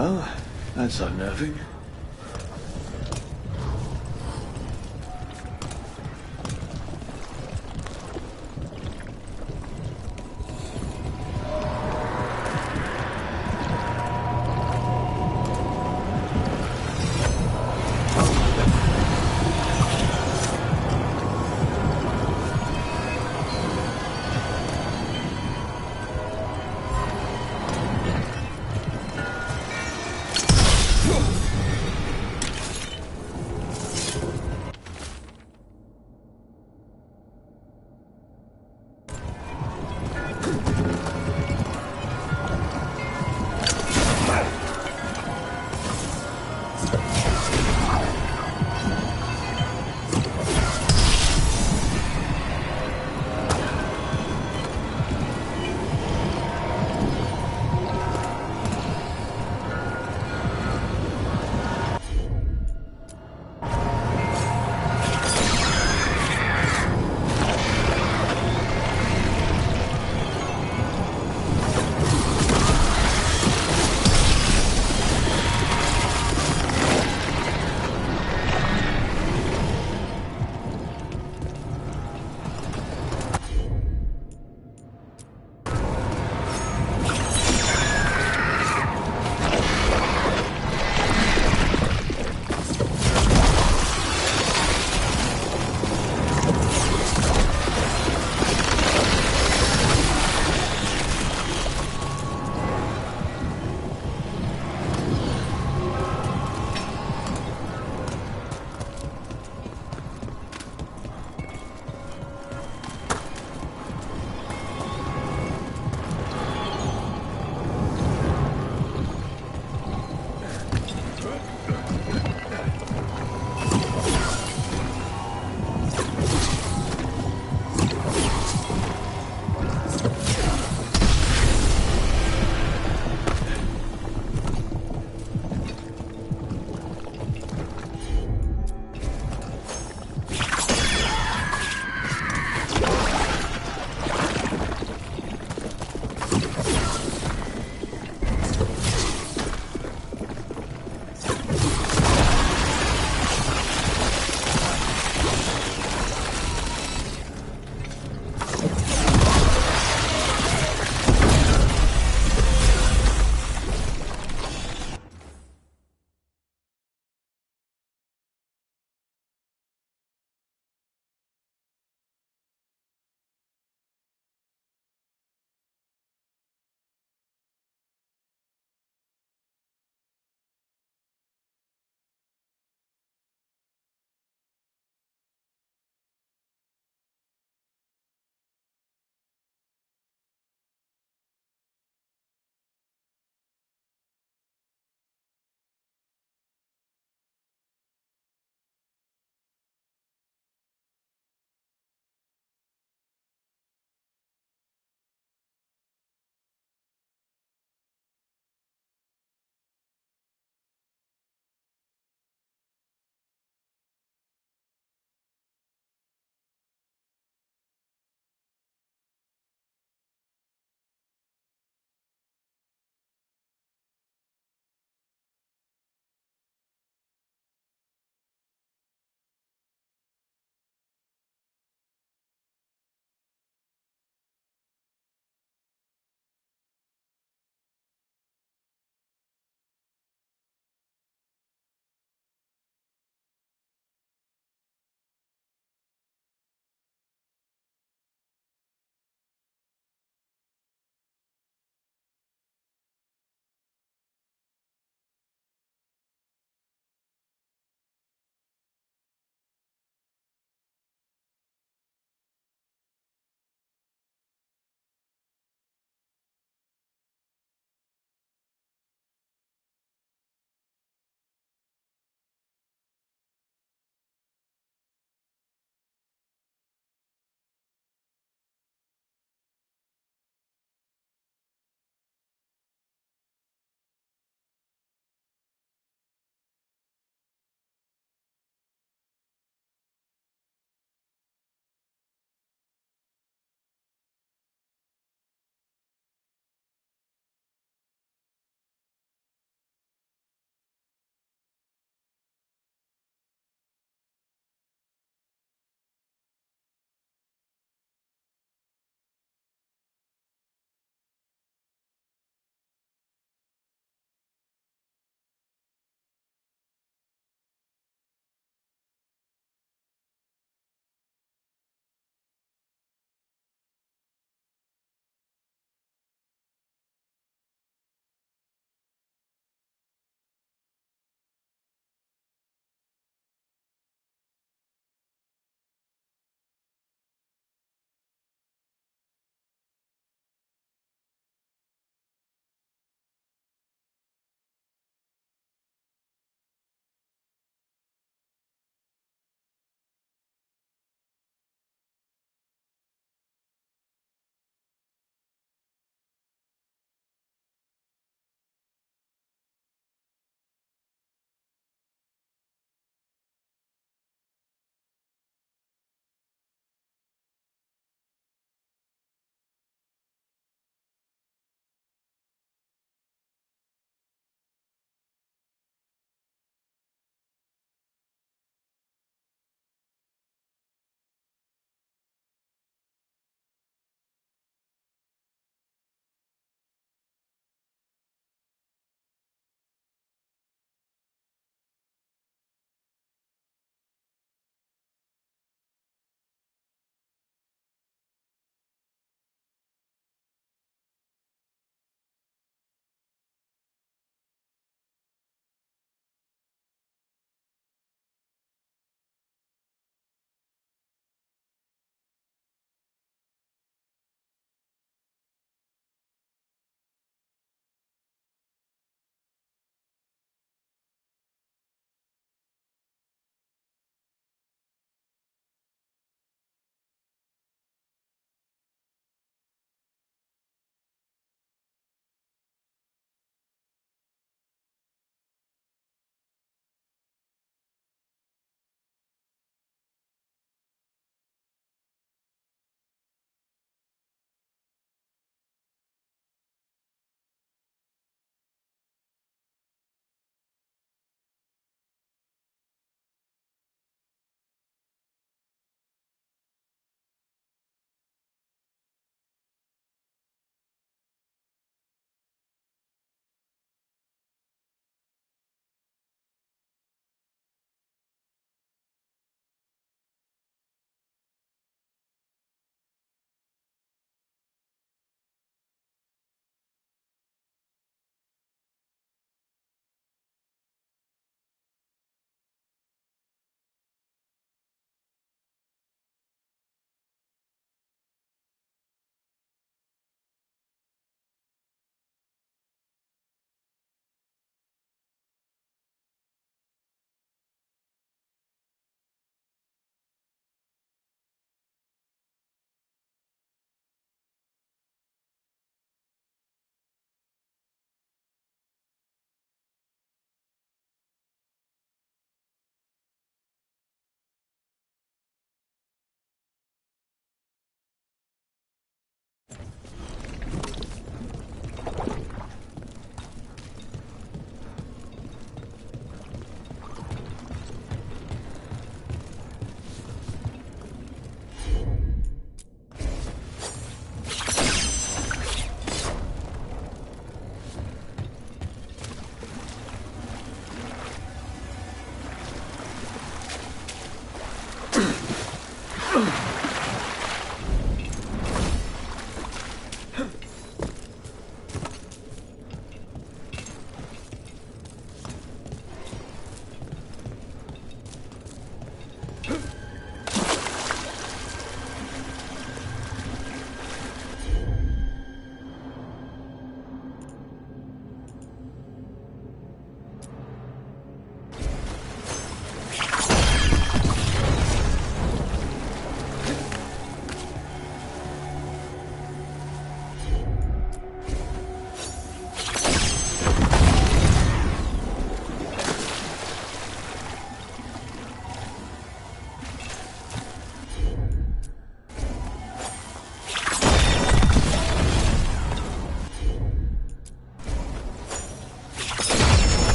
Well, that's unnerving.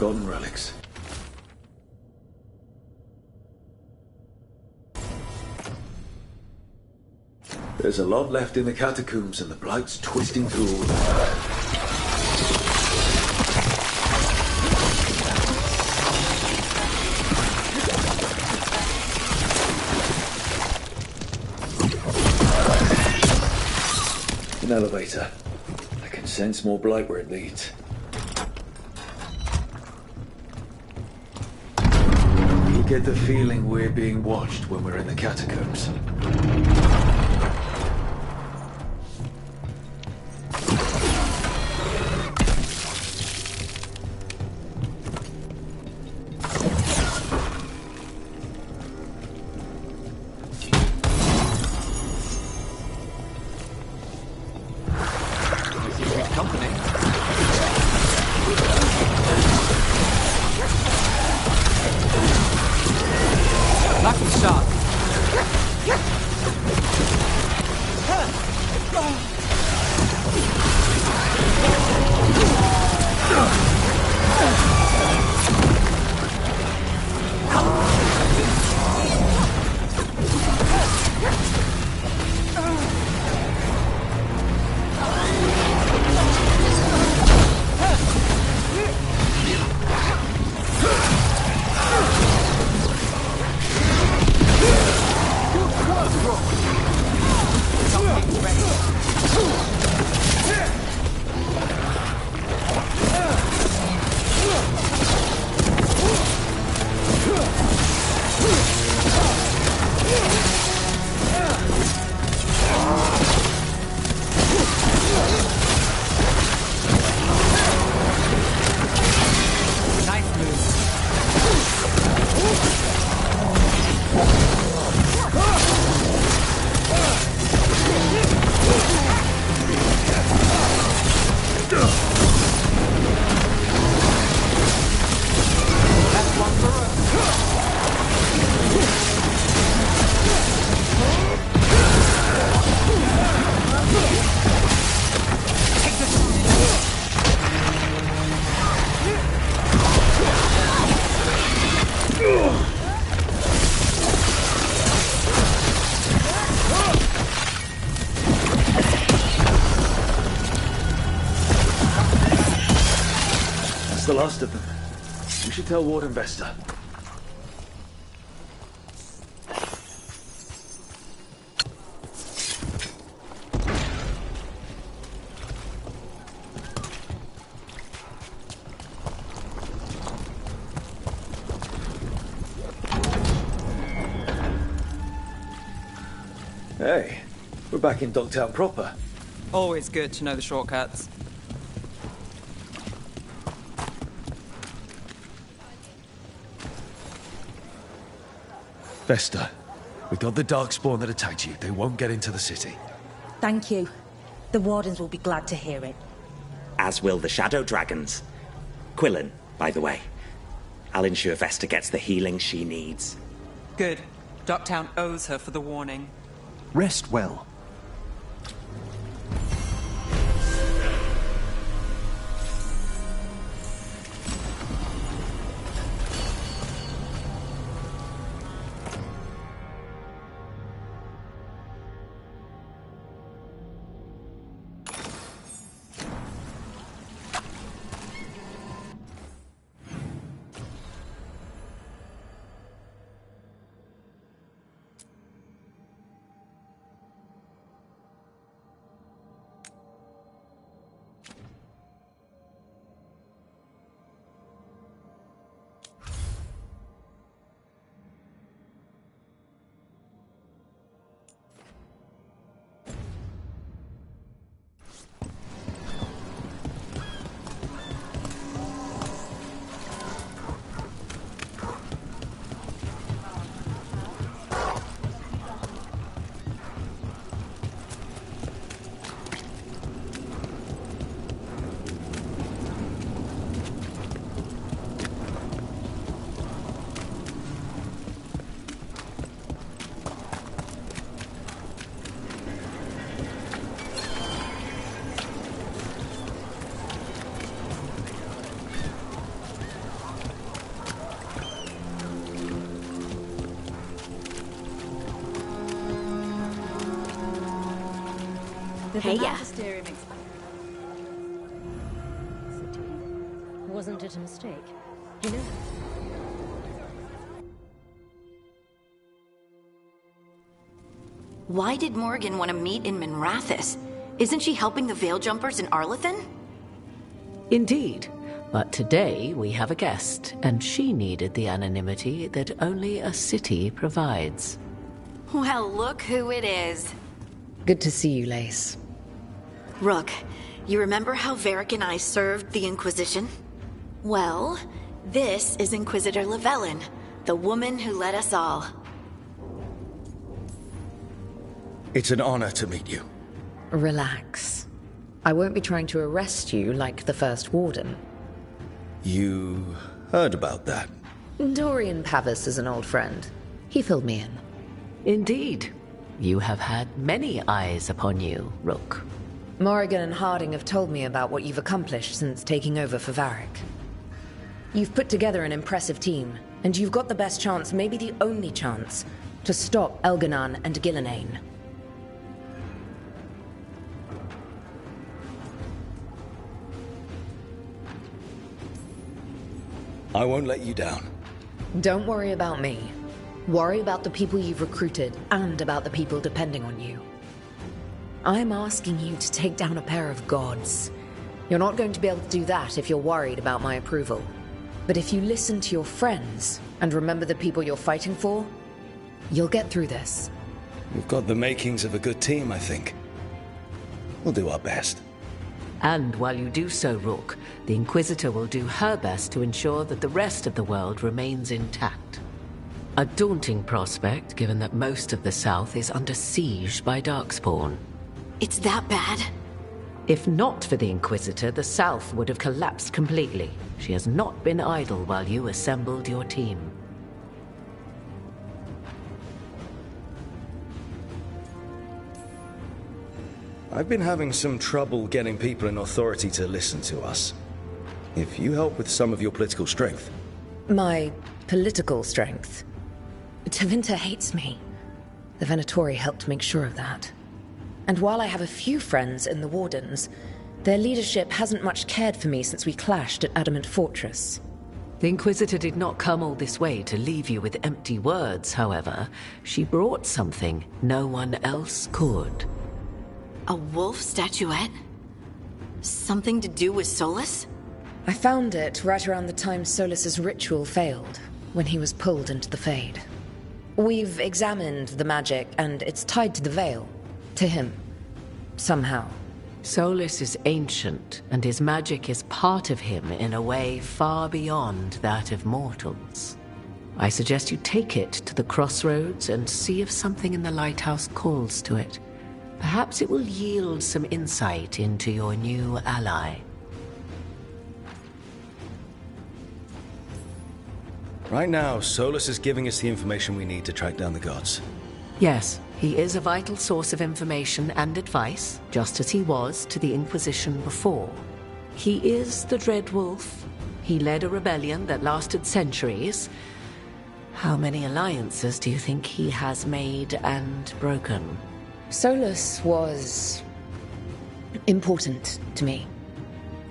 forgotten relics. There's a lot left in the catacombs, and the Blight's twisting through all of it. An elevator. I can sense more Blight where it leads. You get the feeling we're being watched when we're in the catacombs. Lucky shot. That's the last of them. We should tell Warden Vesta. Hey, we're back in Dogtown proper. Always good to know the shortcuts. Vesta, we got the Darkspawn that attacked you. They won't get into the city. Thank you. The Wardens will be glad to hear it. As will the Shadow Dragons. Quillen, by the way. I'll ensure Vesta gets the healing she needs. Good. Ducktown owes her for the warning. Rest well. Hey, yeah. Wasn't it a mistake? You know. Why did Morgan want to meet in Minrathous? Isn't she helping the Veil Jumpers in Arlethan? Indeed. But today we have a guest, and she needed the anonymity that only a city provides. Well, look who it is. Good to see you, Lace. Rook, you remember how Varric and I served the Inquisition? Well, this is Inquisitor Llewellyn, the woman who led us all. It's an honor to meet you. Relax. I won't be trying to arrest you like the First Warden. You heard about that? Dorian Pavis is an old friend. He filled me in. Indeed. You have had many eyes upon you, Rook. Morrigan and Harding have told me about what you've accomplished since taking over for Varric. You've put together an impressive team, and you've got the best chance, maybe the only chance, to stop Elganon and Gillenane. I won't let you down. Don't worry about me. Worry about the people you've recruited, and about the people depending on you. I'm asking you to take down a pair of gods. You're not going to be able to do that if you're worried about my approval. But if you listen to your friends, and remember the people you're fighting for, you'll get through this. We've got the makings of a good team, I think. We'll do our best. And while you do so, Rook, the Inquisitor will do her best to ensure that the rest of the world remains intact. A daunting prospect, given that most of the South is under siege by Darkspawn. It's that bad? If not for the Inquisitor, the South would have collapsed completely. She has not been idle while you assembled your team. I've been having some trouble getting people in authority to listen to us. If you help with some of your political strength. My political strength? Tevinter hates me. The Venatori helped make sure of that. And while I have a few friends in the Wardens, their leadership hasn't much cared for me since we clashed at Adamant Fortress. The Inquisitor did not come all this way to leave you with empty words, however. She brought something no one else could. A wolf statuette? Something to do with Solus? I found it right around the time Solus's ritual failed, when he was pulled into the Fade. We've examined the magic, and it's tied to the Veil. To him. Somehow. Solus is ancient, and his magic is part of him in a way far beyond that of mortals. I suggest you take it to the crossroads and see if something in the lighthouse calls to it. Perhaps it will yield some insight into your new ally. Right now, Solus is giving us the information we need to track down the gods. Yes, he is a vital source of information and advice, just as he was to the Inquisition before. He is the Dread Wolf. He led a rebellion that lasted centuries. How many alliances do you think he has made and broken? Solus was important to me.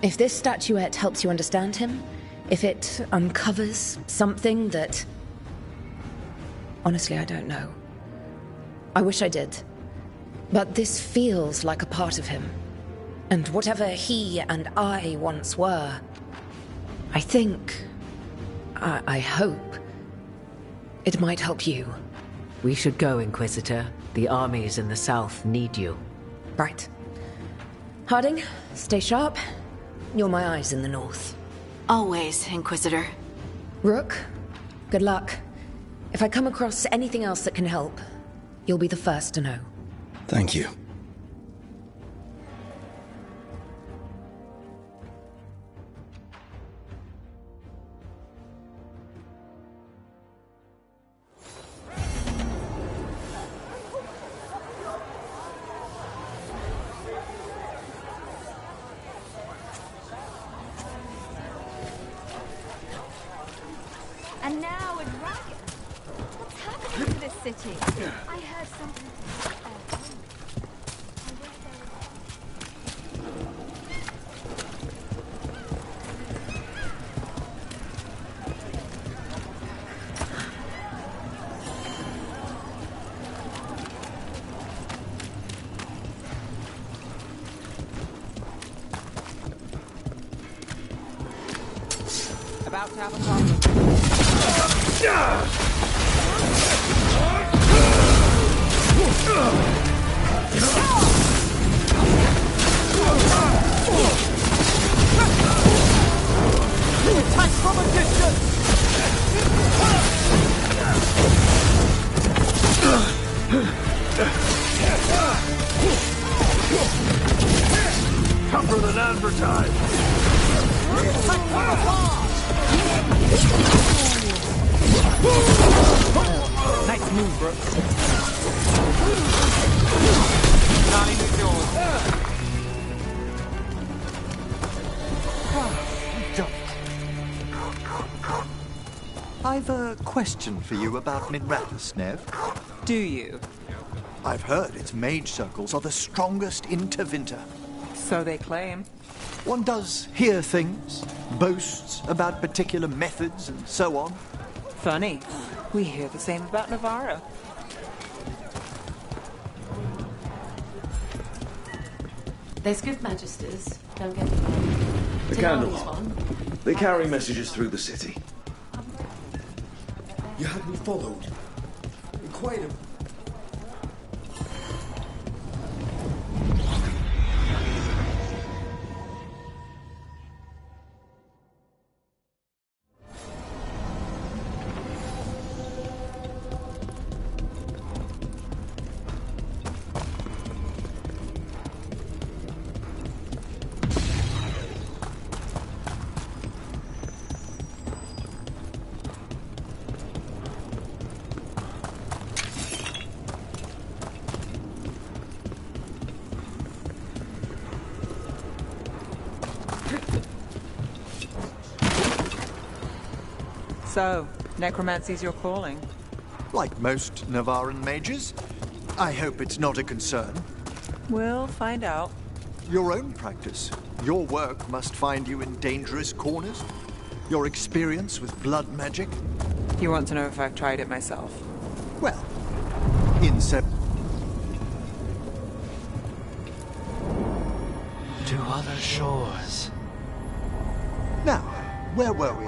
If this statuette helps you understand him, if it uncovers something that... Honestly, I don't know. I wish I did. But this feels like a part of him. And whatever he and I once were, I think... I hope... it might help you. We should go, Inquisitor. The armies in the south need you. Right. Harding, stay sharp. You're my eyes in the north. Always, Inquisitor. Rook, good luck. If I come across anything else that can help, you'll be the first to know. Thank you. And now a dragon. What's happening to this city? I heard something. about to have a problem. Attack from a distance! Tougher than advertised. Attack from afar! Nice move, bro. Nine is yours. I've a question for you about Minrathous, Nev. Do you? I've heard its mage circles are the strongest in Tevinter. So they claim. One does hear things, boasts about particular methods and so on. Funny. We hear the same about Navarro. There's good magisters, don't get me wrong. The Tonali's candle. one. They carry messages through the city. You had me followed. Quite a... So, necromancy's your calling. Like most Navaran mages, I hope it's not a concern. We'll find out. Your own practice, your work must find you in dangerous corners. Your experience with blood magic. You want to know if I've tried it myself? Well, in To other shores. Now, where were we?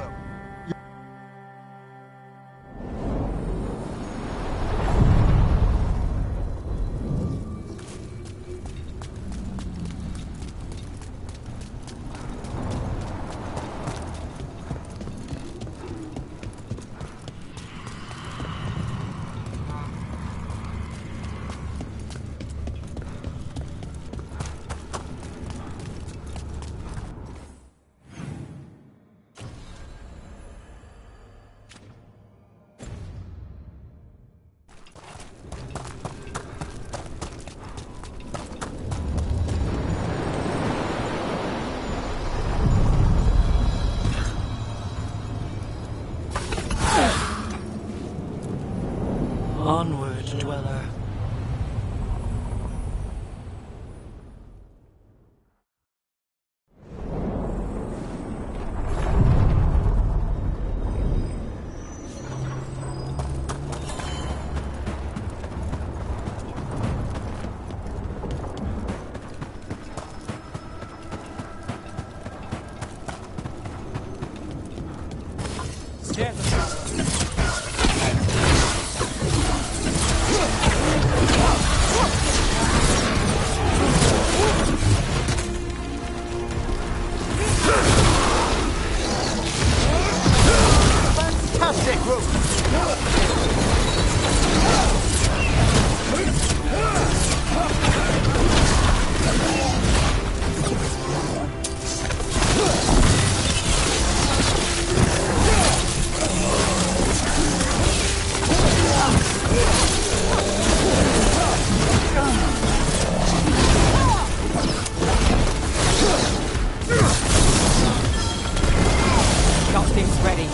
Onward, dweller. Fantastic rope! Costume's ready.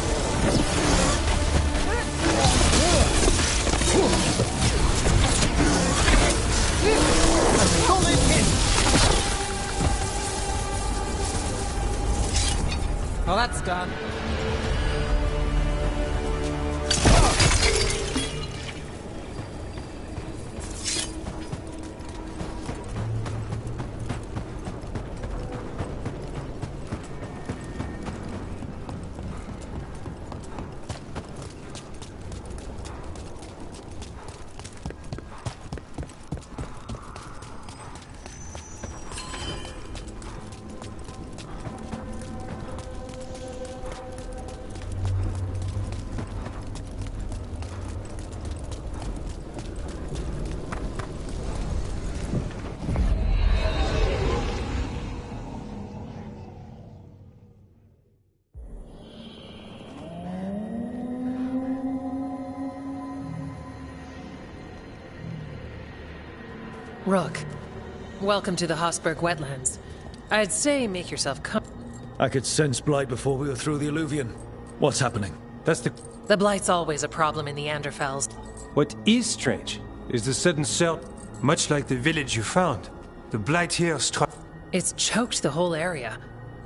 Solid hit! Well, that's done. Rook, welcome to the Hosberg wetlands. I'd say make yourself I could sense blight before we were through the Alluvion. What's happening? The blight's always a problem in the Anderfels. What is strange is the sudden surge, much like the village you found. The blight here struck. It's choked the whole area,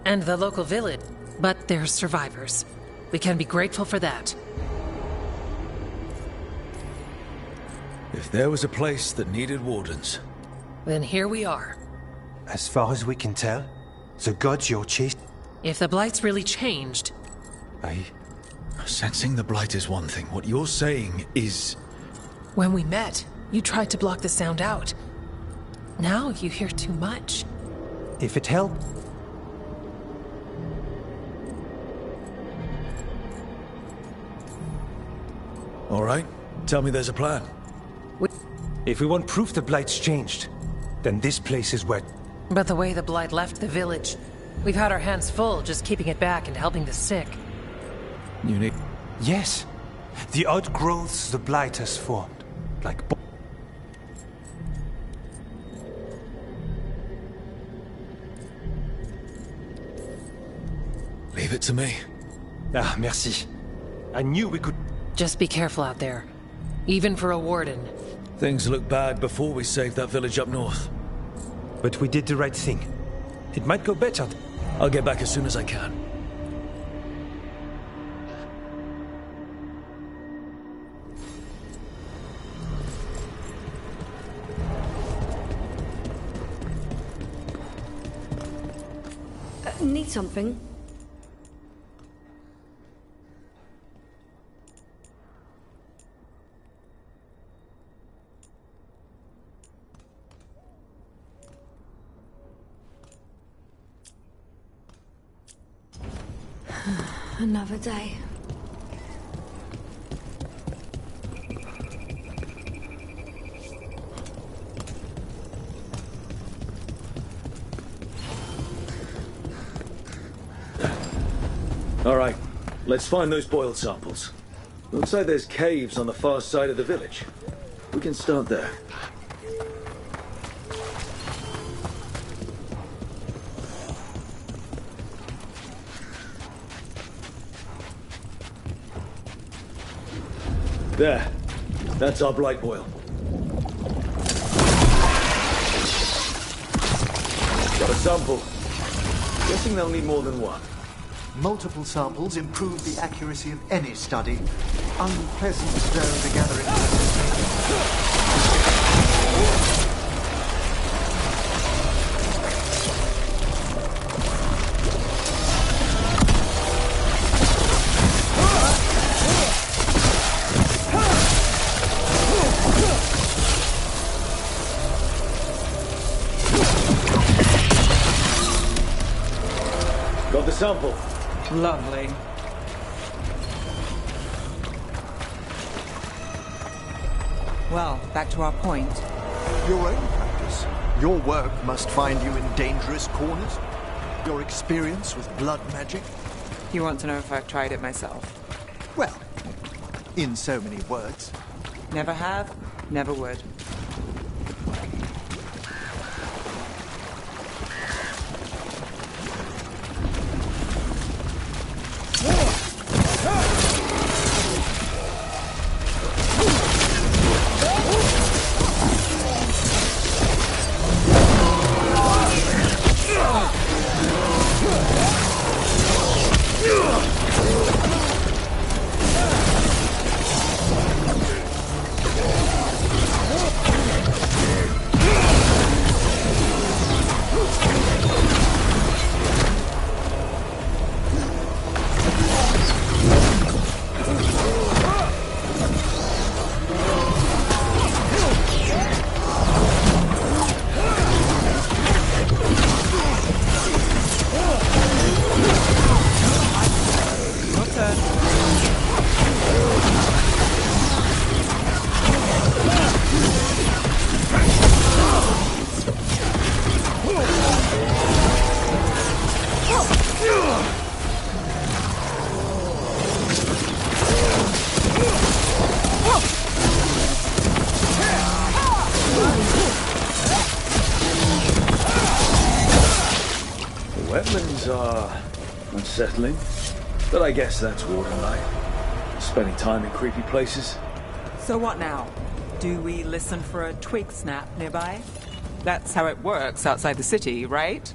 and the local village. But they're survivors. We can be grateful for that. If there was a place that needed wardens, then here we are. As far as we can tell, the gods you're chasing. If the blight's really changed... Sensing the blight is one thing. What you're saying is... When we met, you tried to block the sound out. Now you hear too much. If it helped... All right. Tell me there's a plan. If we want proof the blight's changed, then this place is where... But the way the blight left the village, we've had our hands full just keeping it back and helping the sick. You need... Yes. The outgrowths the blight has formed. Like... Leave it to me. Ah, merci. I knew we could... Just be careful out there. Even for a warden. Things looked bad before we saved that village up north. But we did the right thing. It might go better. I'll get back as soon as I can. Need something? Another day. All right, let's find those boiled samples. Looks like there's caves on the far side of the village. We can start there. There. That's our blight boil. Got a sample. Guessing they'll need more than one. Multiple samples improve the accuracy of any study. Unpleasant, though, to gather information. Got the sample. Lovely. Well, back to our point. Your own practice. Your work must find you in dangerous corners. Your experience with blood magic. You want to know if I've tried it myself? Well, in so many words. Never have, never would. Wetlands are unsettling, but I guess that's warden life. Spending time in creepy places. So what now? Do we listen for a twig snap nearby? That's how it works outside the city, right?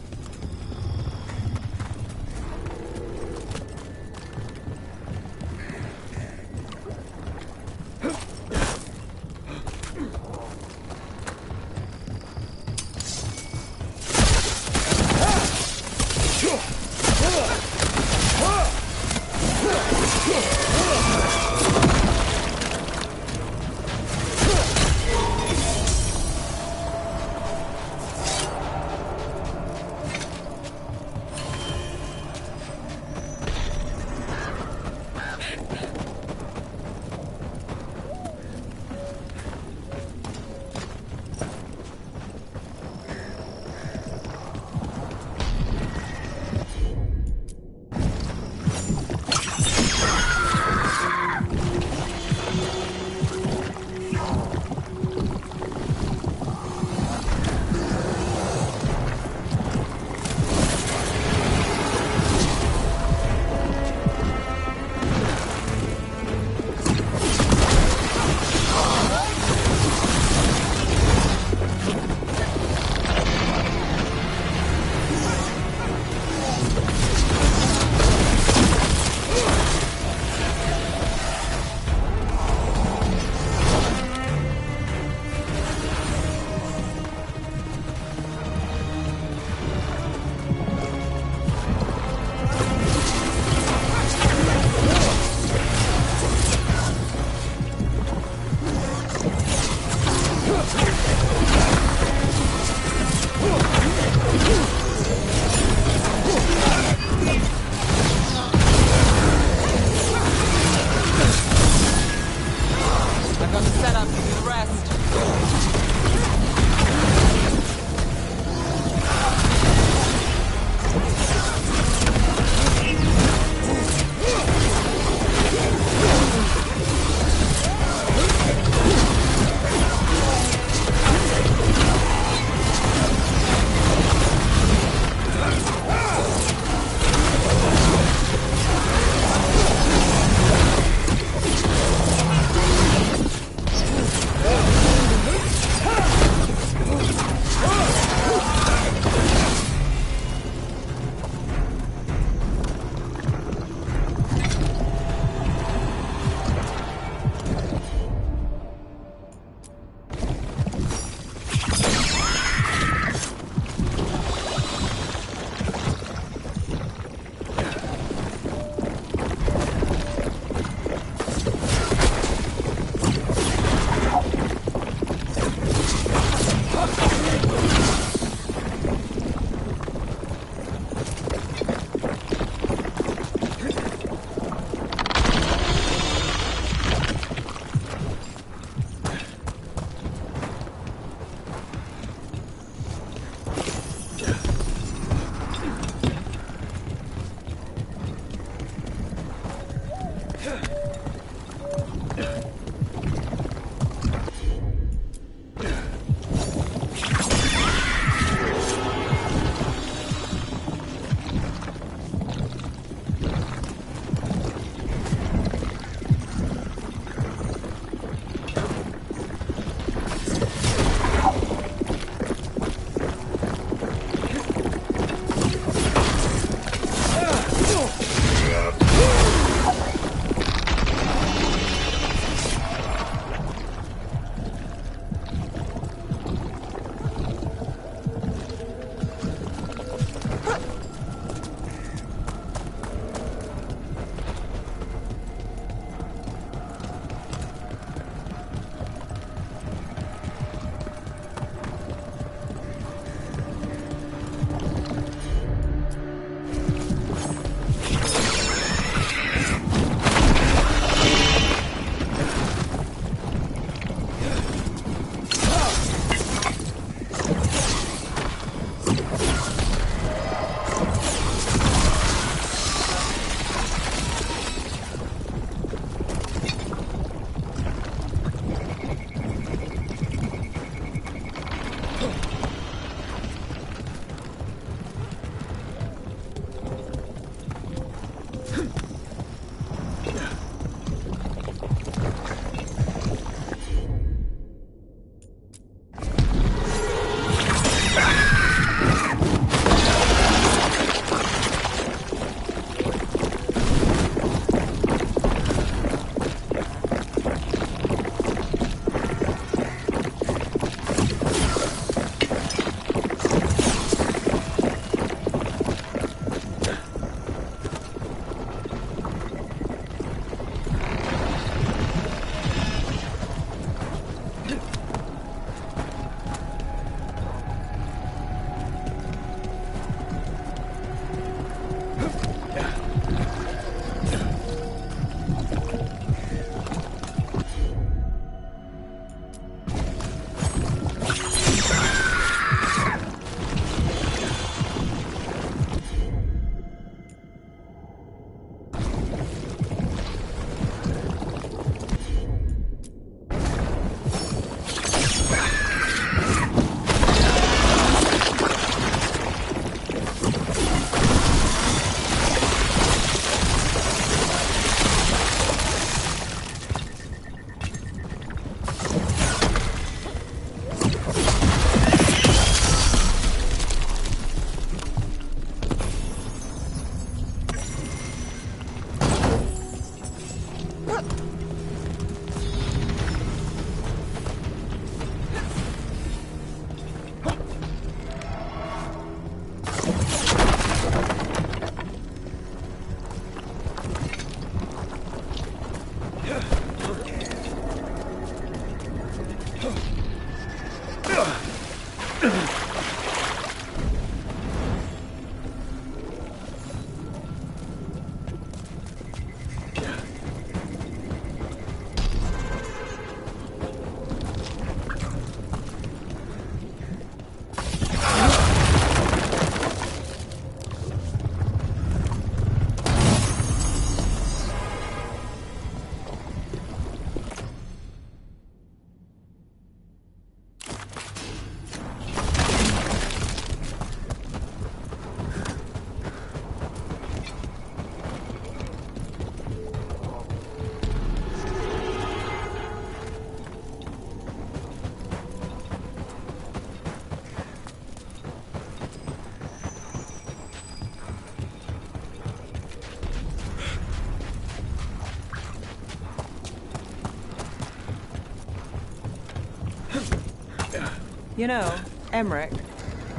You know, Emmerich,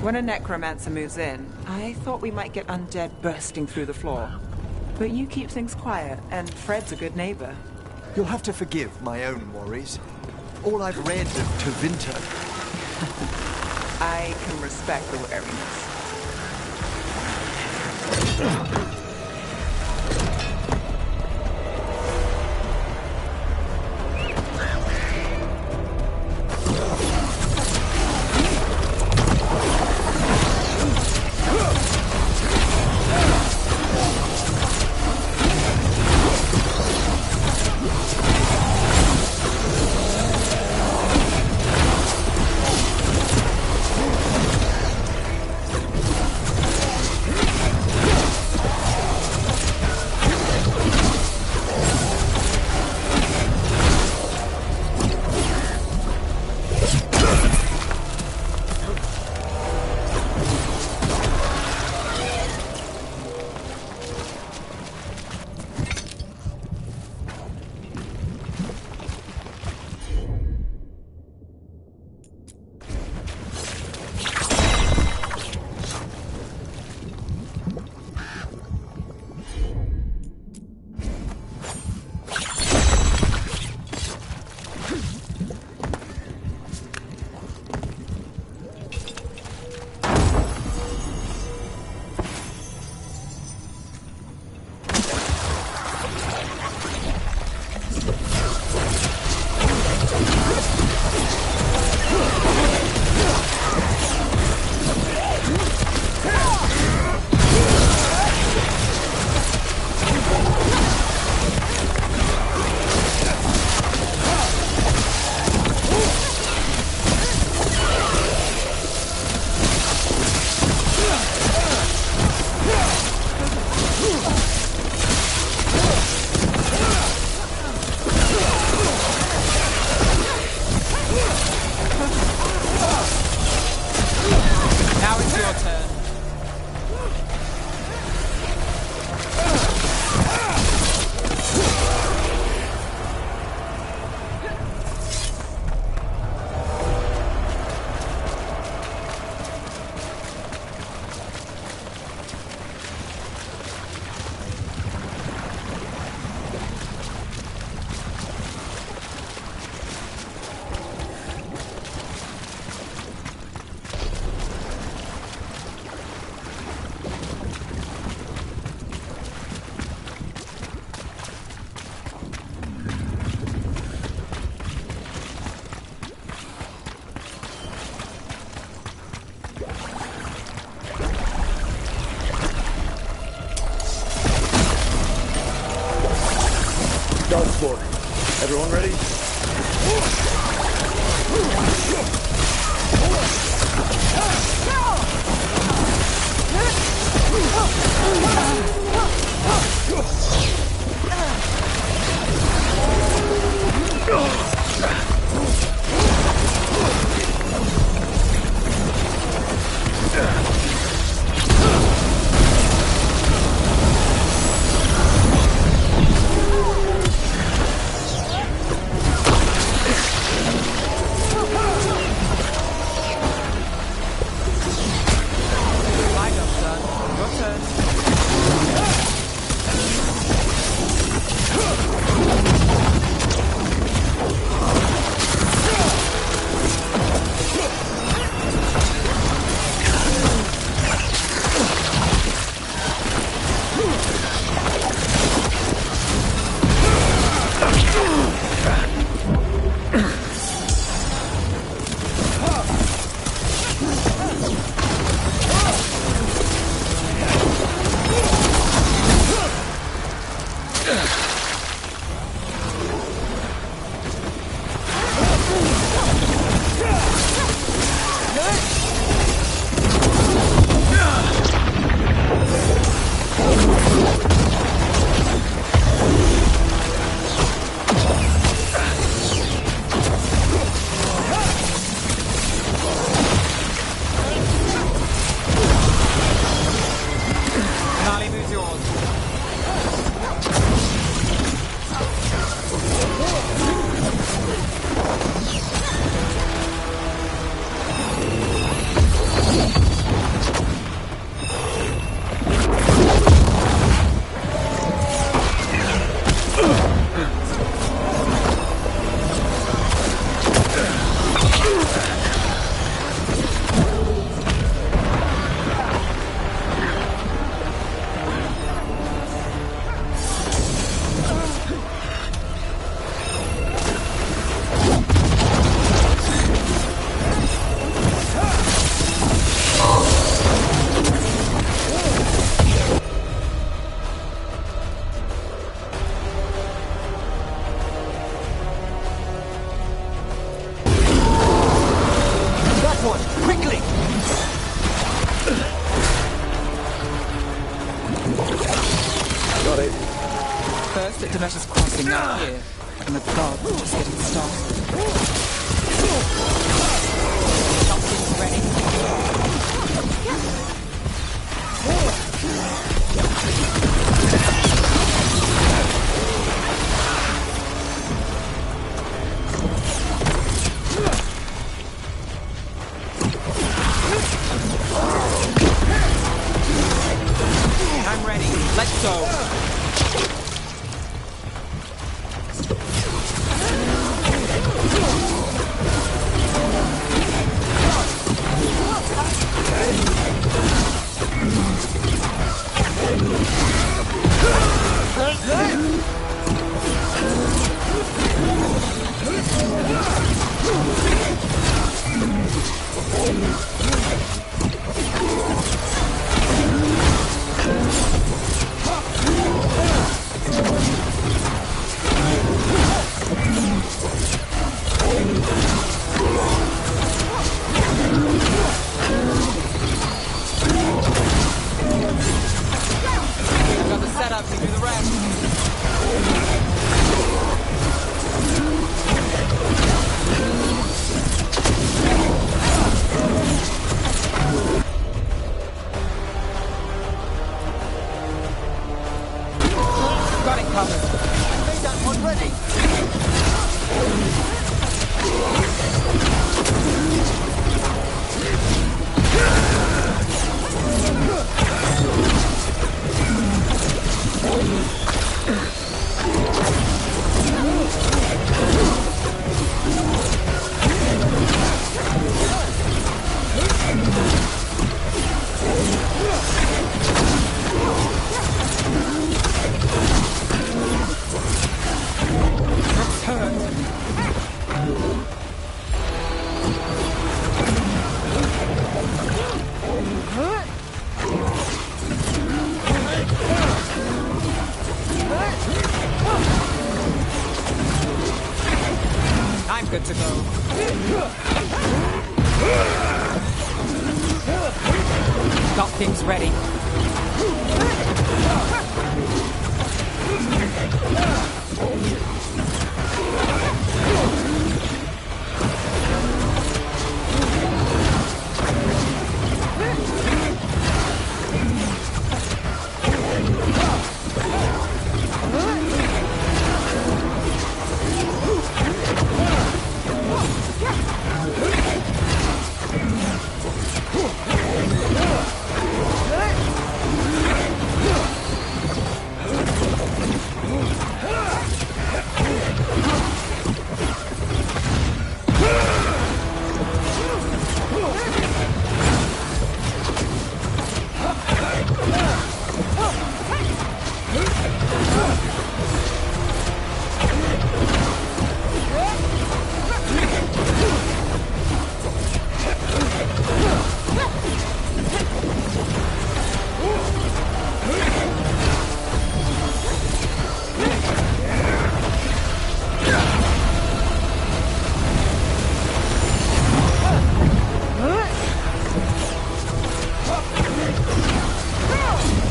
when a necromancer moves in, I thought we might get undead bursting through the floor. But you keep things quiet, and Fred's a good neighbor. You'll have to forgive my own worries. All I've read of Tevinter. I can respect the wariness. Darkspawn. Everyone ready? Internet is crossing out here, and the guard is just getting started. Something's ready. I'm ready. Let's go. I'm good to go. Got things ready.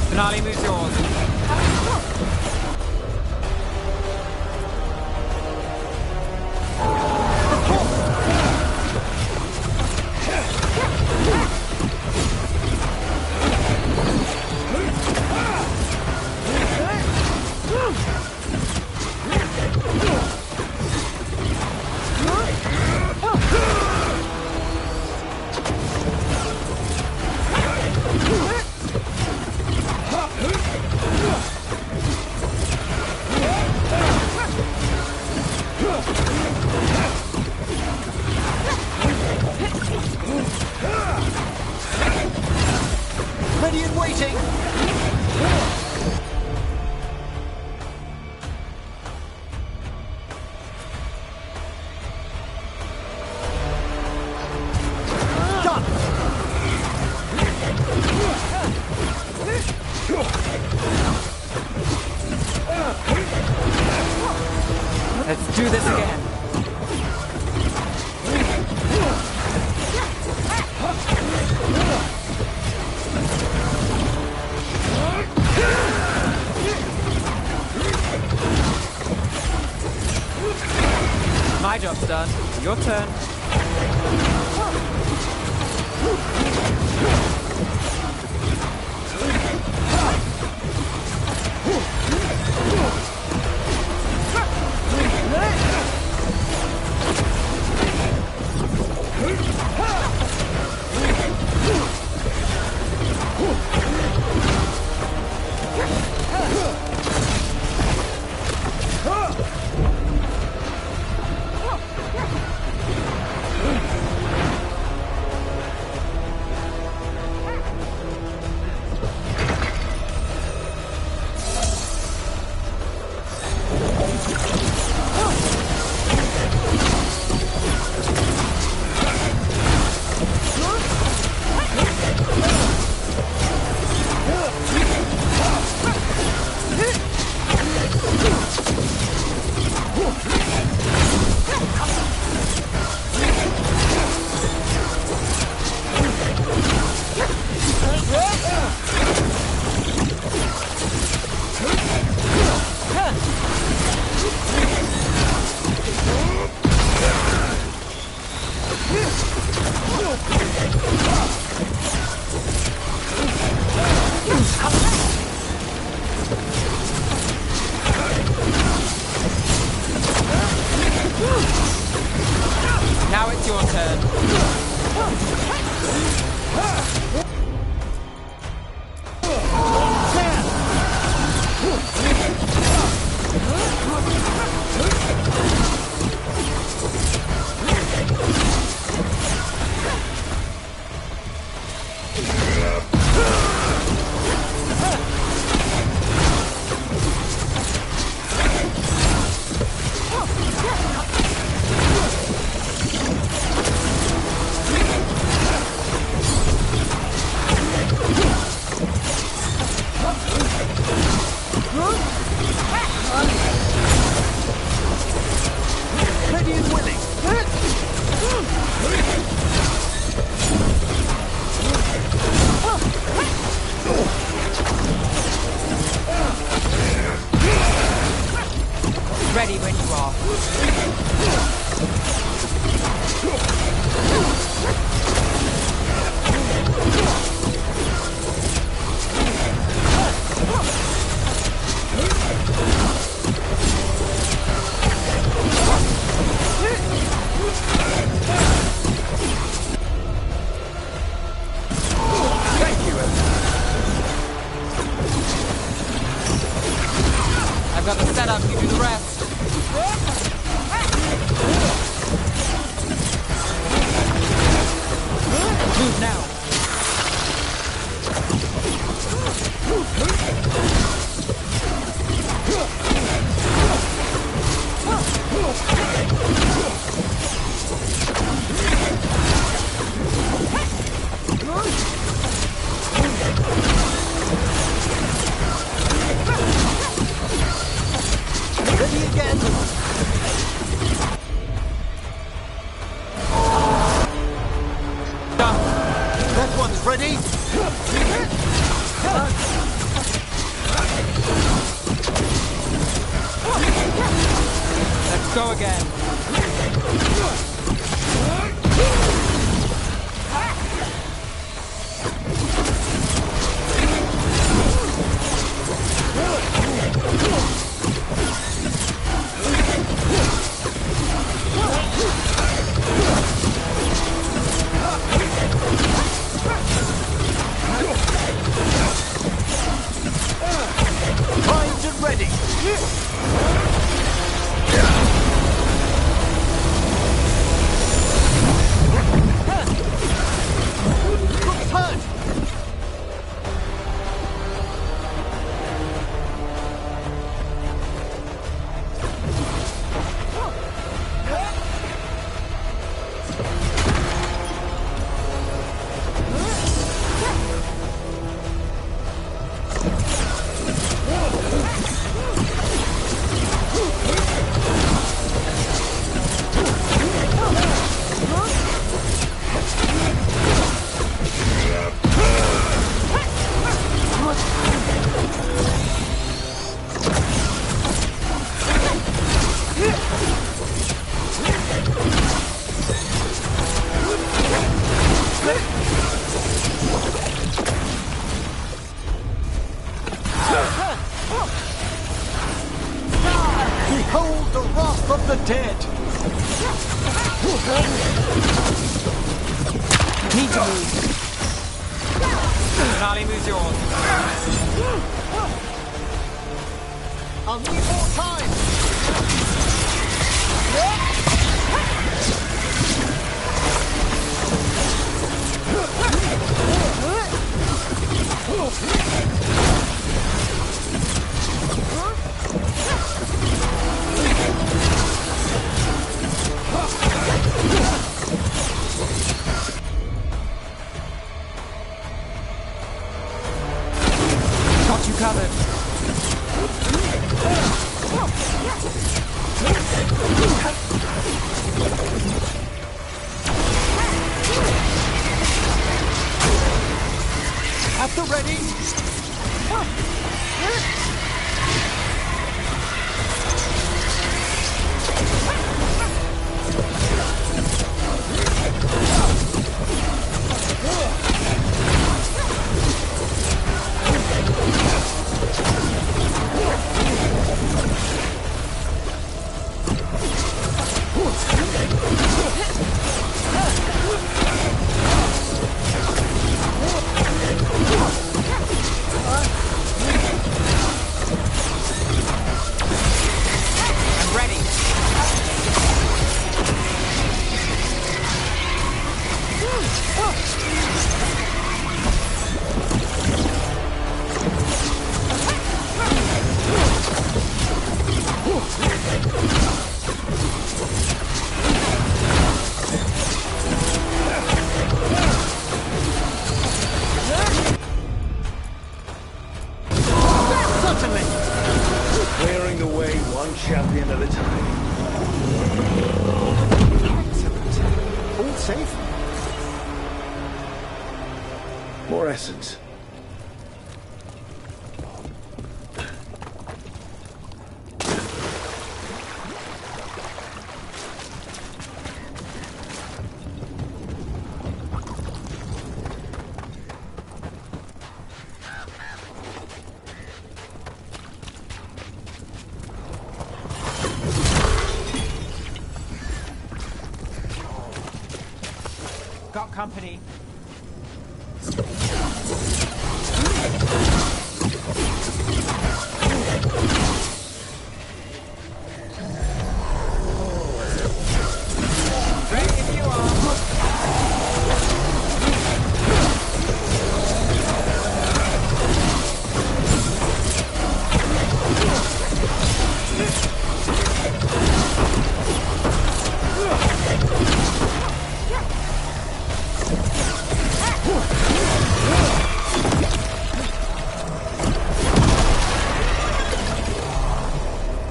Finale moves yours. Ready and waiting! Done! Let's do this again. Your turn. Now it's your turn. Ready and willing. Ready when you are. I've got the setup, you do the rest. Move now. Ready again. Done. That one's ready. Let's go again. Primed and ready. dead. Need to move. Nali, moves yours. I'll need more time. Got you covered. At the ready. Clearing the way one champion at a time. Excellent. All safe? More essence. Got company. Ready if you are.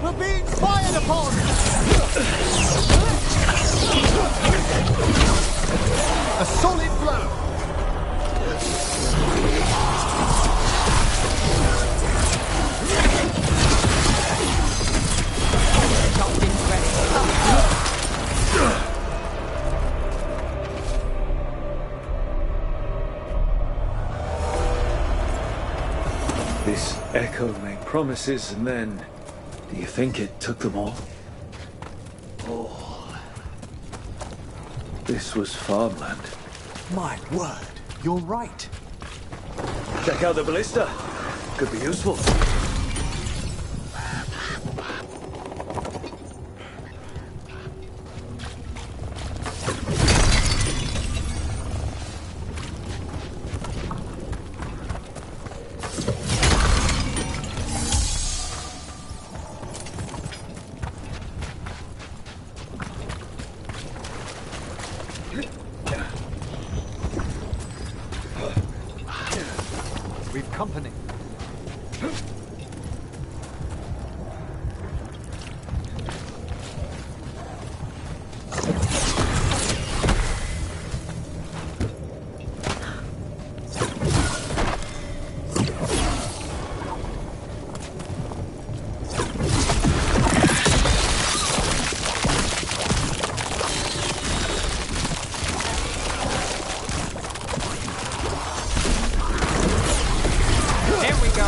We're being fired upon! A solid blow! Dolphins ready. This echo made promises, and then... Do you think it took them all? All. This was farmland. My word, you're right. Check out the ballista. Could be useful. We've company. Here we go.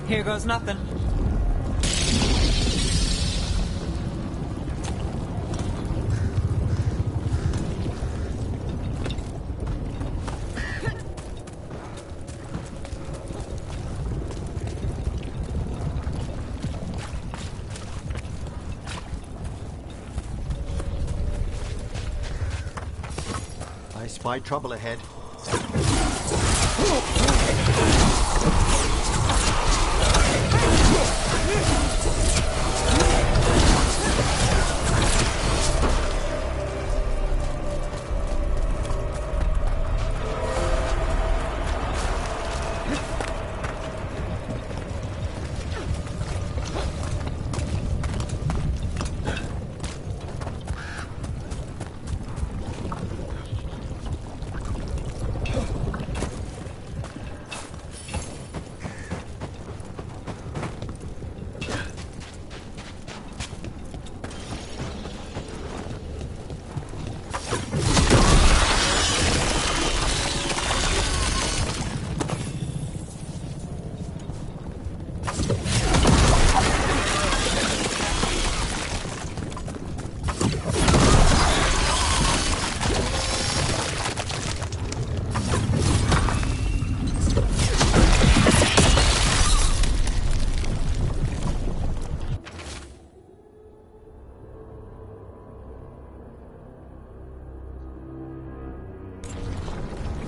Here goes nothing. I spy trouble ahead.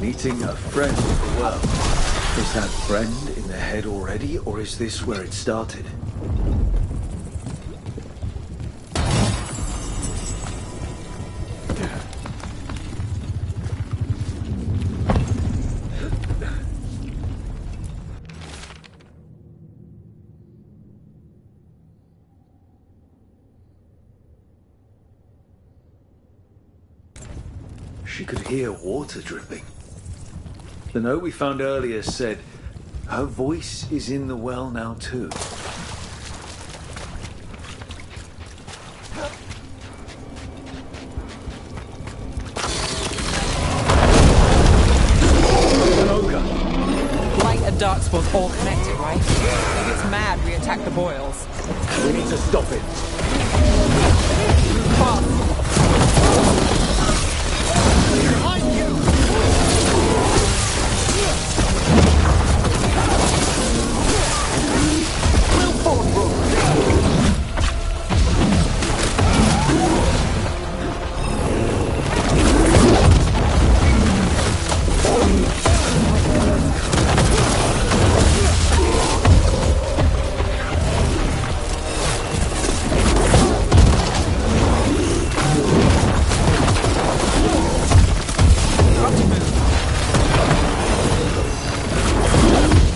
Meeting a friend of the well. Is that friend in the head already, or is this where it started? She could hear water dripping. The note we found earlier said her voice is in the well now too. An ogre. Light and Darkspawn's all connected, right? If it's mad, we attack the boils. We need to stop it. Fast. Behind you!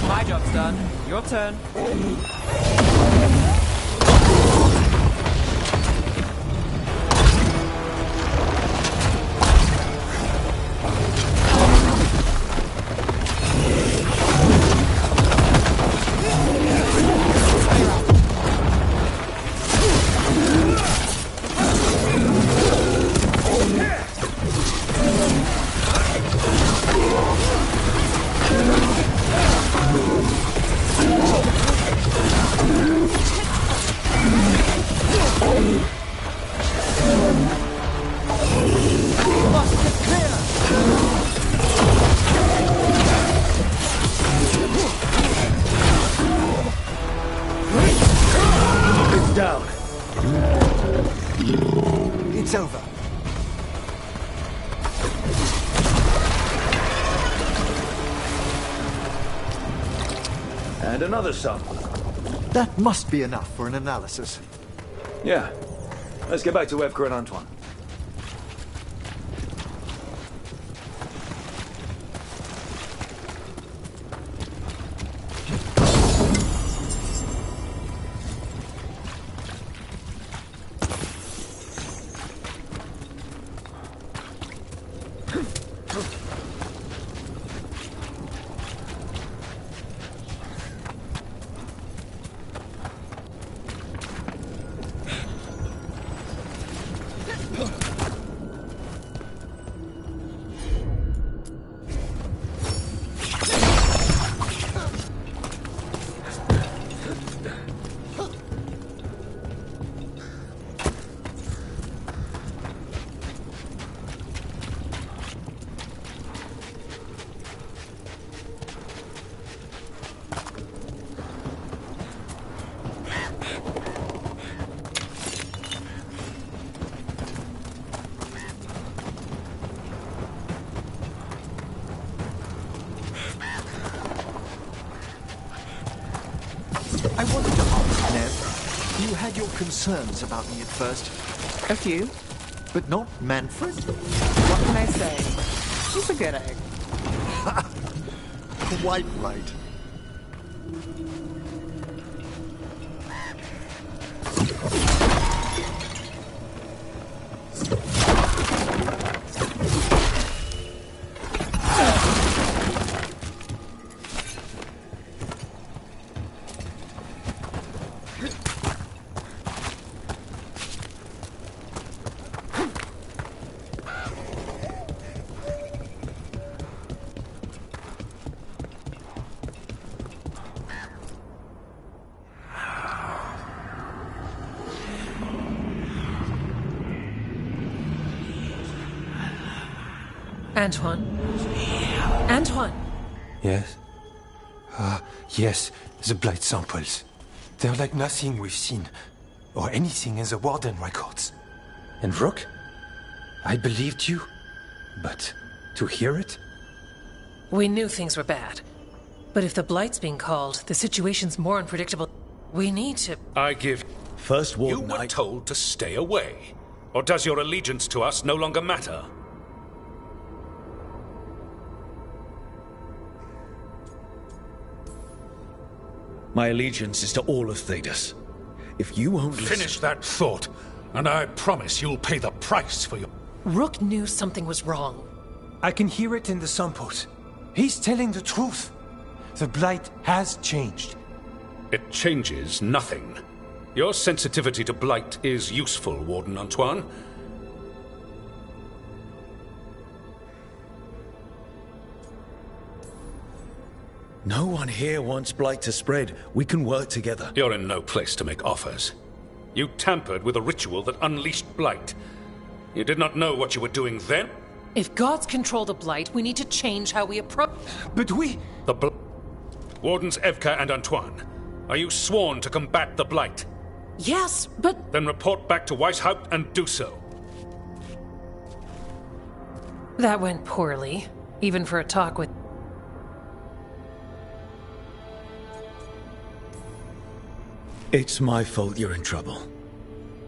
My job's done. Your turn. It's down. It's over. And another sample. That must be enough for an analysis. Yeah. Let's get back to Evka and Antoine. I wanted to ask, Nev, you had your concerns about me at first. A few. But not Manfred? What can I say? He's a good egg. Quite right. Antoine? Antoine! Yes? Yes, the blood samples. They're like nothing we've seen, or anything in the Warden records. And Rook? I believed you, but to hear it? We knew things were bad. But if the Blight's being called, the situation's more unpredictable. We need to... I give... First Warden, You were told to stay away. Or does your allegiance to us no longer matter? My allegiance is to all of Thedas. If you won't listen... Finish that thought, and I promise you'll pay the price for your... Rook knew something was wrong. I can hear it in the samples. He's telling the truth. The Blight has changed. It changes nothing. Your sensitivity to blight is useful, Warden Antoine. No one here wants blight to spread. We can work together. You're in no place to make offers. You tampered with a ritual that unleashed blight. You did not know what you were doing then? If gods control the Blight, we need to change how we approach... But we... Wardens Evka and Antoine, are you sworn to combat the blight? Yes, but... Then report back to Weishaupt and do so. That went poorly, even for a talk with... It's my fault you're in trouble.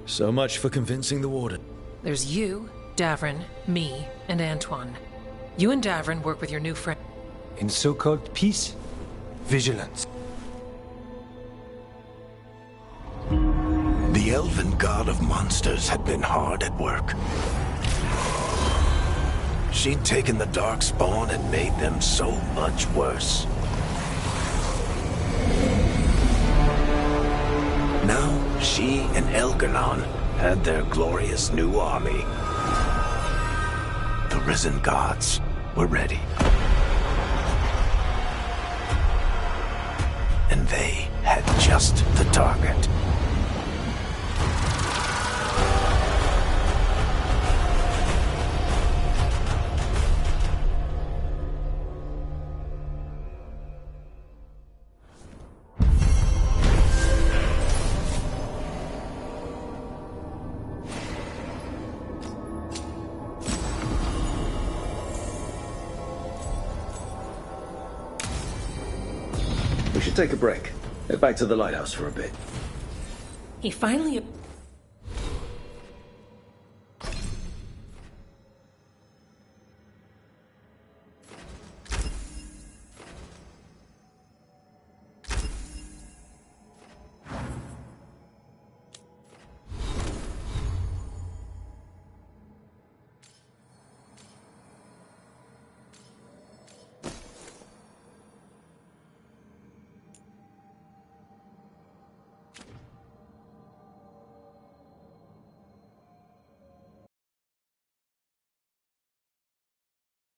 So much for convincing the Warden. There's you, Davrin, me, and Antoine. You and Davrin work with your new friend. In so-called peace, vigilance. The elven god of monsters had been hard at work. She'd taken the Darkspawn and made them so much worse. Now, she and Elgar'nan had their glorious new army. The risen gods were ready. And they had just the target. We should take a break. Head back to the lighthouse for a bit. He finally...